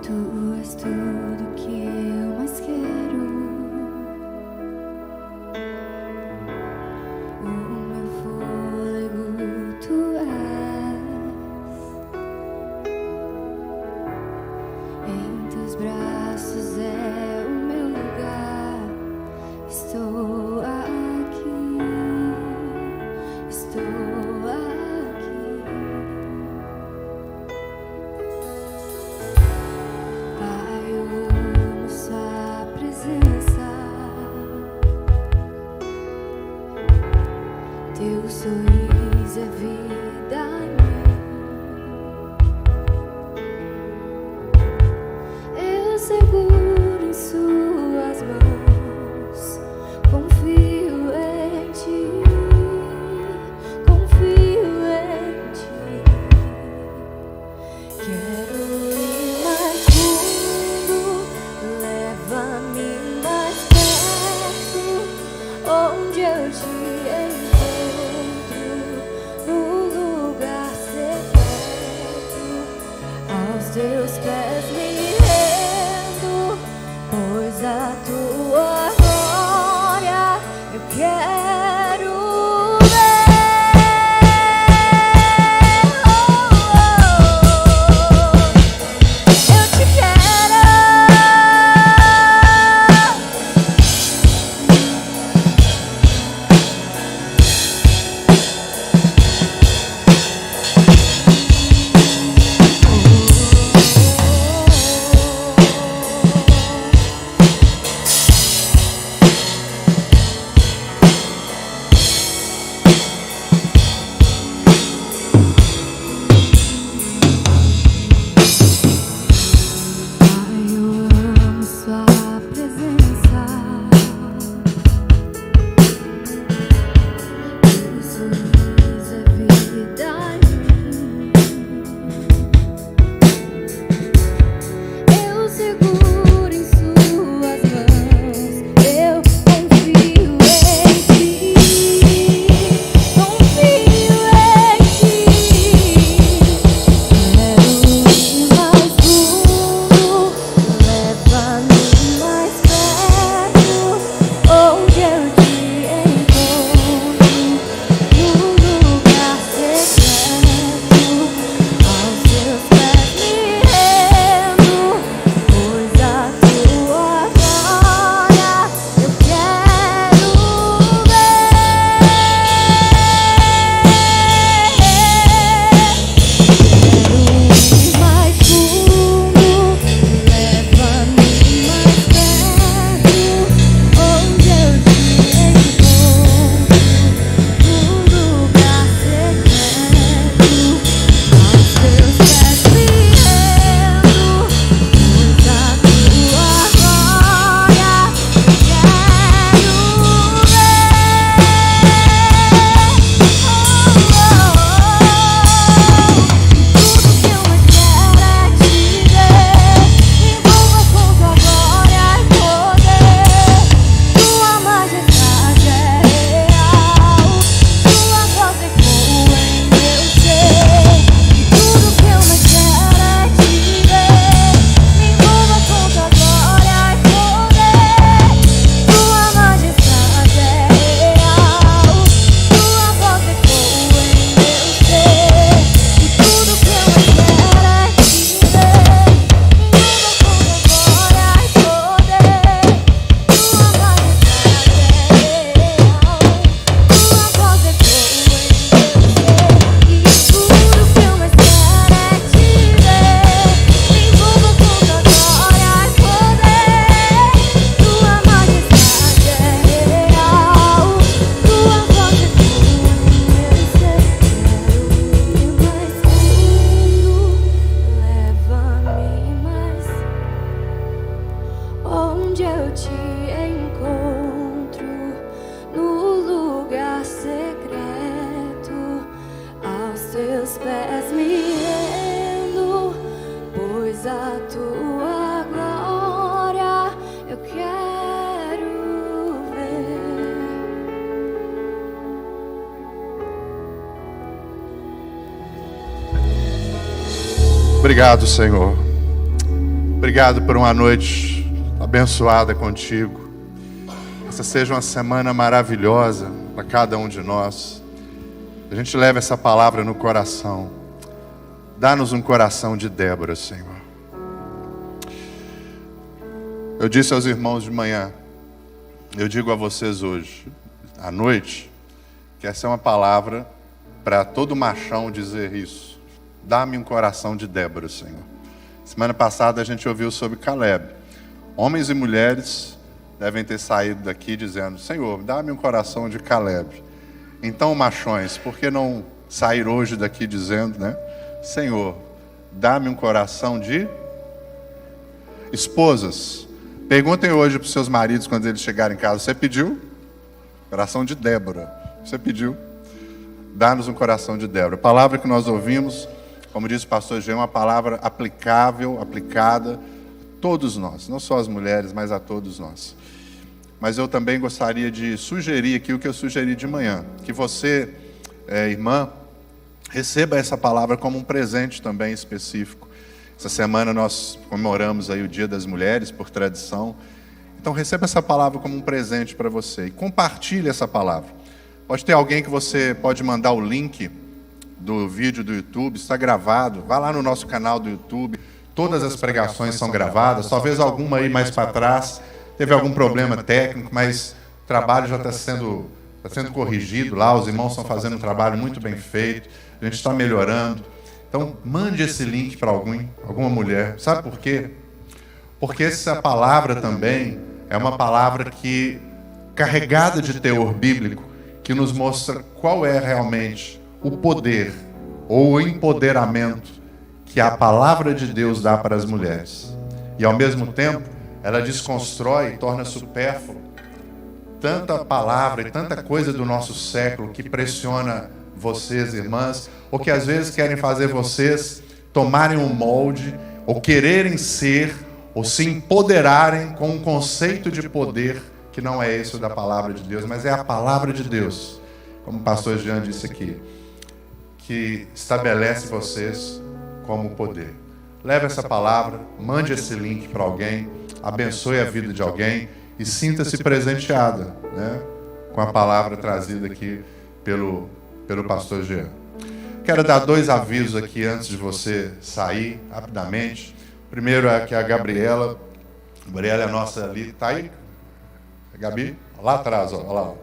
Tu és tudo que eu mais quero. O meu fôlego, tu és. Em teus braços é o meu lugar. Estou aqui, estou aqui. Pai, eu amo sua presença. Teu sorriso é vida em mim. Eu seguro em suas mãos. Confio em ti. Confio em ti. Quero ir mais fundo, leva-me mais perto, onde eu te encontro, no lugar secreto. Aos teus pés me rendo, pois a tua glória eu quero ver. Eu te quero. Jesus, a tua glória eu quero ver. Obrigado, Senhor. Obrigado por uma noite abençoada contigo. Essa seja uma semana maravilhosa para cada um de nós. A gente leva essa palavra no coração. Dá-nos um coração de Débora, Senhor. Eu disse aos irmãos de manhã, eu digo a vocês hoje, à noite, que essa é uma palavra para todo machão dizer isso. Dá-me um coração de Débora, Senhor. Semana passada a gente ouviu sobre Caleb. Homens e mulheres devem ter saído daqui dizendo: Senhor, dá-me um coração de Caleb. Então, machões, por que não sair hoje daqui dizendo, né? Senhor, dá-me um coração de... Esposas, perguntem hoje para os seus maridos quando eles chegarem em casa: você pediu? Coração de Débora. Você pediu? Dá-nos um coração de Débora. A palavra que nós ouvimos, como disse o pastor Jean, é uma palavra aplicável, aplicada a todos nós. Não só as mulheres, mas a todos nós. Mas eu também gostaria de sugerir aqui o que eu sugeri de manhã. Que você, irmã, receba essa palavra como um presente também específico. Essa semana nós comemoramos aí o Dia das Mulheres, por tradição. Então receba essa palavra como um presente para você. E compartilhe essa palavra. Pode ter alguém que você pode mandar o link do vídeo do YouTube, está gravado. Vá lá no nosso canal do YouTube. Todas as pregações são gravadas. Talvez alguma aí mais para trás teve algum problema técnico, mas o trabalho já está sendo corrigido lá. Os irmãos estão fazendo um trabalho muito bem feito. A gente está melhorando. Então, mande esse link para alguma mulher. Sabe por quê? Porque essa palavra também é uma palavra que, carregada de teor bíblico, que nos mostra qual é realmente o poder ou o empoderamento que a palavra de Deus dá para as mulheres. E, ao mesmo tempo, ela desconstrói e torna supérfluo tanta palavra e tanta coisa do nosso século que pressiona vocês, irmãs, ou que às vezes querem fazer vocês tomarem um molde, ou quererem ser, ou se empoderarem com um conceito de poder que não é esse da palavra de Deus, mas é a palavra de Deus, como o pastor Jean disse aqui, que estabelece vocês como poder. Leve essa palavra, mande esse link para alguém, abençoe a vida de alguém e sinta-se presenteada, né, com a palavra trazida aqui pelo pastor Jean. Quero dar 2 avisos aqui antes de você sair, rapidamente. Primeiro é que a Gabriela é a nossa ali, está aí? A Gabi? Lá atrás, olha lá.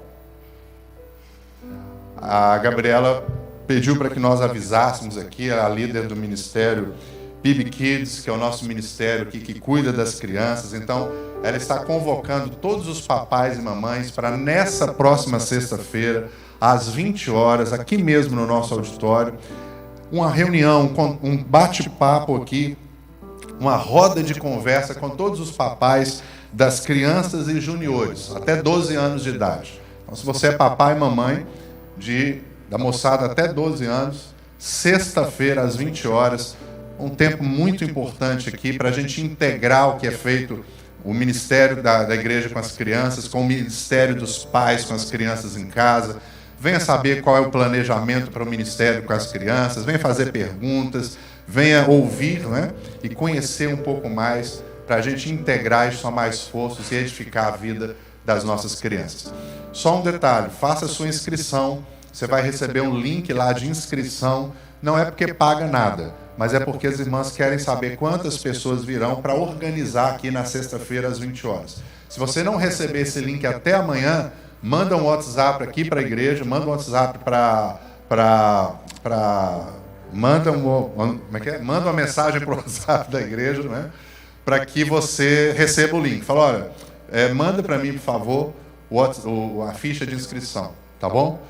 A Gabriela pediu para que nós avisássemos aqui, a líder do ministério PIB Kids, que é o nosso ministério aqui que cuida das crianças. Então, ela está convocando todos os papais e mamães para nessa próxima sexta-feira, às 20 horas, aqui mesmo no nosso auditório, uma reunião, um bate-papo aqui, uma roda de conversa com todos os papais das crianças e juniores, até 12 anos de idade. Então, se você é papai e mamãe da moçada até 12 anos, sexta-feira, às 20 horas, um tempo muito importante aqui para a gente integrar o que é feito, o ministério da igreja com as crianças, com o ministério dos pais com as crianças em casa. Venha saber qual é o planejamento para o ministério com as crianças, venha fazer perguntas, venha ouvir, né, e conhecer um pouco mais, para a gente integrar e somar esforços e edificar a vida das nossas crianças. Só um detalhe, faça a sua inscrição, você vai receber um link lá de inscrição, não é porque paga nada, mas é porque as irmãs querem saber quantas pessoas virão para organizar aqui na sexta-feira às 20 horas. Se você não receber esse link até amanhã, manda um WhatsApp aqui para a igreja, manda um WhatsApp manda uma mensagem para o WhatsApp da igreja, né, para que você receba o link. Fala, olha, manda para mim, por favor, a ficha de inscrição, tá bom?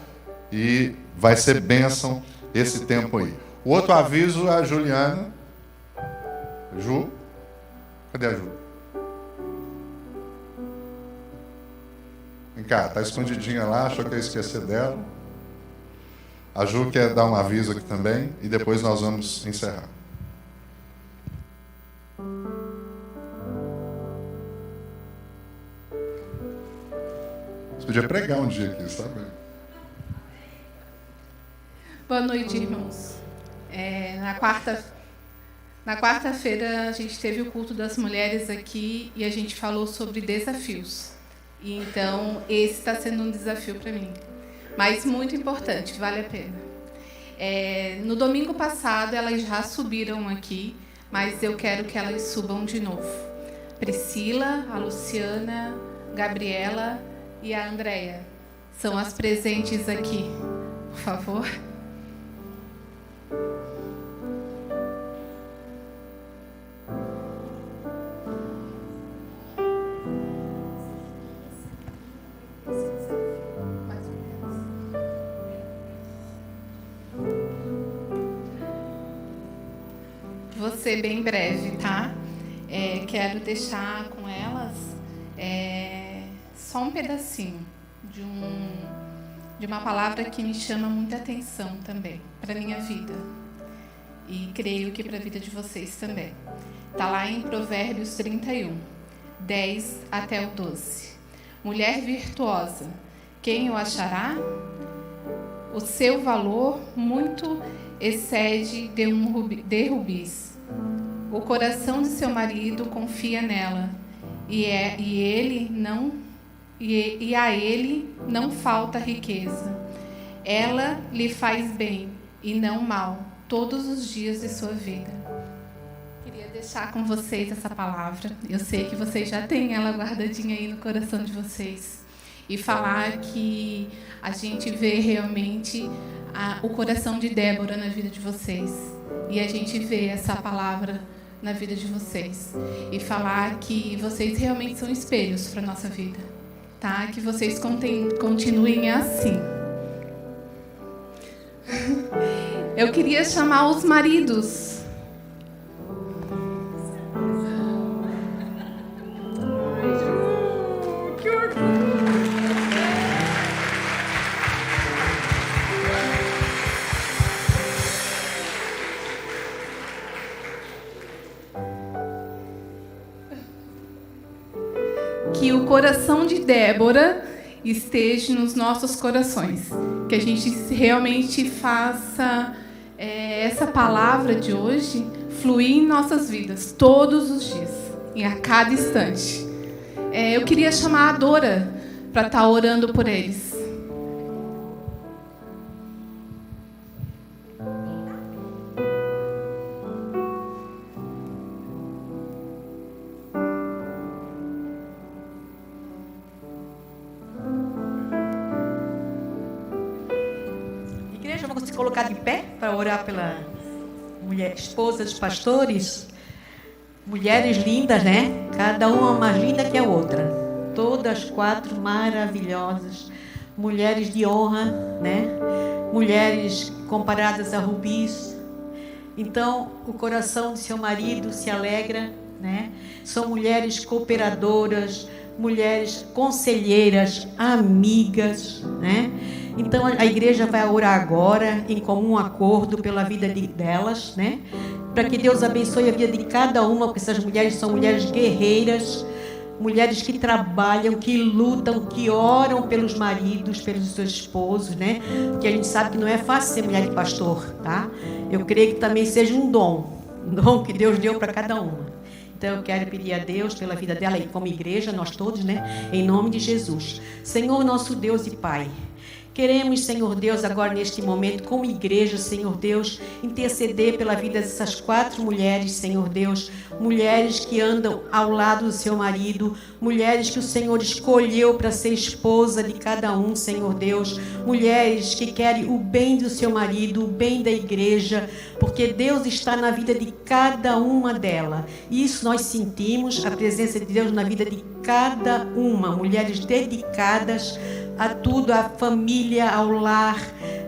E vai ser bênção esse tempo aí. O outro aviso é a Juliana. Ju? Cadê a Ju? Vem cá, tá escondidinha lá, achou que eu ia esquecer dela. A Ju quer dar um aviso aqui também e depois nós vamos encerrar. Podia pregar um dia aqui, sabe? Boa noite, irmãos. Na quarta-feira a gente teve o culto das mulheres aqui e a gente falou sobre desafios. E então esse está sendo um desafio para mim, mas muito importante, vale a pena. No domingo passado elas já subiram aqui, mas eu quero que elas subam de novo. Priscila, a Luciana, Gabriela e a Andréia são as presentes aqui, por favor. Vou ser bem breve, tá? Quero deixar com elas só um pedacinho de uma palavra que me chama muita atenção também, para a minha vida. E creio que para a vida de vocês também. Está lá em Provérbios 31, 10 até o 12. Mulher virtuosa, quem o achará? O seu valor muito excede de rubis. O coração de seu marido confia nela, e a ele não falta riqueza. Ela lhe faz bem e não mal todos os dias de sua vida. Queria deixar com vocês essa palavra. Eu sei que vocês já têm ela guardadinha aí no coração de vocês. E falar que a gente vê realmente o coração de Débora na vida de vocês. E a gente vê essa palavra na vida de vocês. E falar que vocês realmente são espelhos para a nossa vida. Tá? Que vocês continuem assim. Eu queria chamar os maridos. Que o coração de Débora esteja nos nossos corações. Que a gente realmente faça essa palavra de hoje fluir em nossas vidas, todos os dias, e a cada instante. Eu queria chamar a Dora para estar orando por eles. Vamos se colocar de pé para orar pela mulher, esposa dos pastores. Mulheres lindas, né? Cada uma mais linda que a outra. Todas quatro maravilhosas. Mulheres de honra, né? Mulheres comparadas a rubis. Então, o coração do seu marido se alegra, né? São mulheres cooperadoras, mulheres conselheiras, amigas, né? Então, a igreja vai orar agora, em comum acordo, pela vida delas, né? Para que Deus abençoe a vida de cada uma, porque essas mulheres são mulheres guerreiras, mulheres que trabalham, que lutam, que oram pelos maridos, pelos seus esposos, né? Porque a gente sabe que não é fácil ser mulher de pastor, tá? Eu creio que também seja um dom que Deus deu para cada uma. Então, eu quero pedir a Deus pela vida dela e como igreja, nós todos, né? Em nome de Jesus. Senhor, nosso Deus e Pai, queremos, Senhor Deus, agora neste momento, como igreja, Senhor Deus, interceder pela vida dessas quatro mulheres, Senhor Deus, mulheres que andam ao lado do seu marido, mulheres que o Senhor escolheu para ser esposa de cada um, Senhor Deus, mulheres que querem o bem do seu marido, o bem da igreja, porque Deus está na vida de cada uma delas. Isso nós sentimos, a presença de Deus na vida de cada uma, mulheres dedicadas a tudo, a família, ao lar,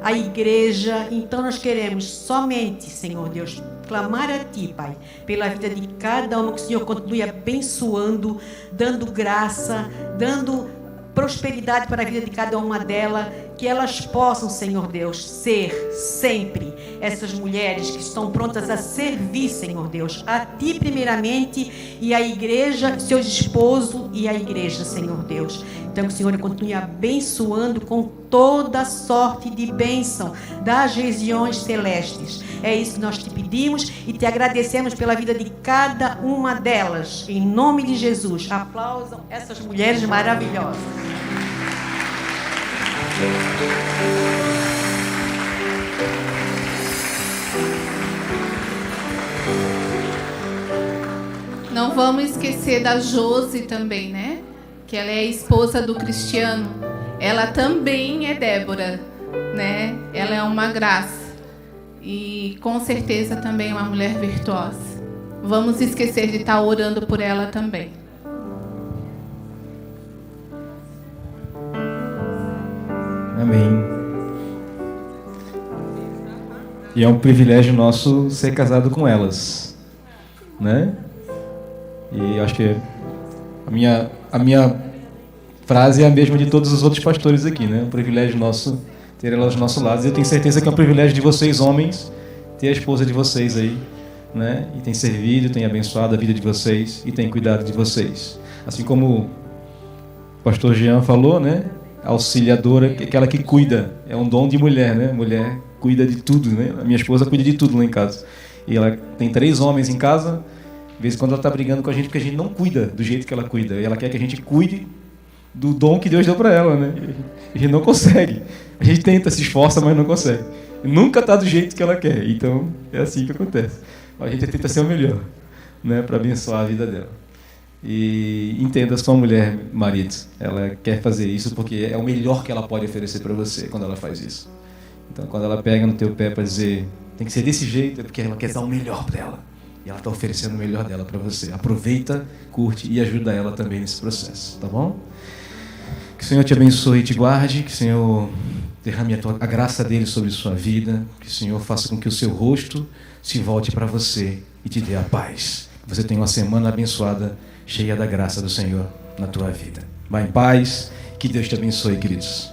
à igreja. Então nós queremos somente, Senhor Deus, clamar a Ti, Pai, pela vida de cada uma, que o Senhor continue abençoando, dando graça, dando prosperidade para a vida de cada uma delas, que elas possam, Senhor Deus, ser sempre essas mulheres que estão prontas a servir, Senhor Deus, a Ti primeiramente e a igreja, seus esposos e a igreja, Senhor Deus. Então que o Senhor continue abençoando com toda sorte de bênção das regiões celestes. É isso que nós te pedimos e te agradecemos pela vida de cada uma delas. Em nome de Jesus, aplausam essas mulheres maravilhosas. Não vamos esquecer da Josi também, né? Que ela é a esposa do Cristiano. Ela também é Débora, né? Ela é uma graça. E com certeza também é uma mulher virtuosa. Vamos esquecer de estar orando por ela também. Amém. E é um privilégio nosso ser casado com elas, né? E acho que a minha frase é a mesma de todos os outros pastores aqui, né? É um privilégio nosso ter elas do nosso lado. E eu tenho certeza que é um privilégio de vocês, homens, ter a esposa de vocês aí, né? E tem servido, tem abençoado a vida de vocês e tem cuidado de vocês. Assim como o pastor Jean falou, né? Auxiliadora, aquela que cuida. É um dom de mulher, né? Mulher cuida de tudo, né? A minha esposa cuida de tudo lá em casa. E ela tem 3 homens em casa. De vez em quando ela está brigando com a gente porque a gente não cuida do jeito que ela cuida. E ela quer que a gente cuide do dom que Deus deu para ela, né? A gente não consegue. A gente tenta, se esforça, mas não consegue. E nunca está do jeito que ela quer. Então, é assim que acontece. A gente tenta ser o melhor, né? Para abençoar a vida dela. E entenda, sua mulher, marido, ela quer fazer isso porque é o melhor que ela pode oferecer para você quando ela faz isso. Então, quando ela pega no teu pé para dizer tem que ser desse jeito, é porque ela quer dar o melhor para ela. E ela está oferecendo o melhor dela para você. Aproveita, curte e ajuda ela também nesse processo, tá bom? Que o Senhor te abençoe e te guarde, que o Senhor derrame a graça dele sobre sua vida, que o Senhor faça com que o seu rosto se volte para você e te dê a paz. Que você tenha uma semana abençoada, cheia da graça do Senhor na tua vida. Vá em paz, que Deus te abençoe, queridos.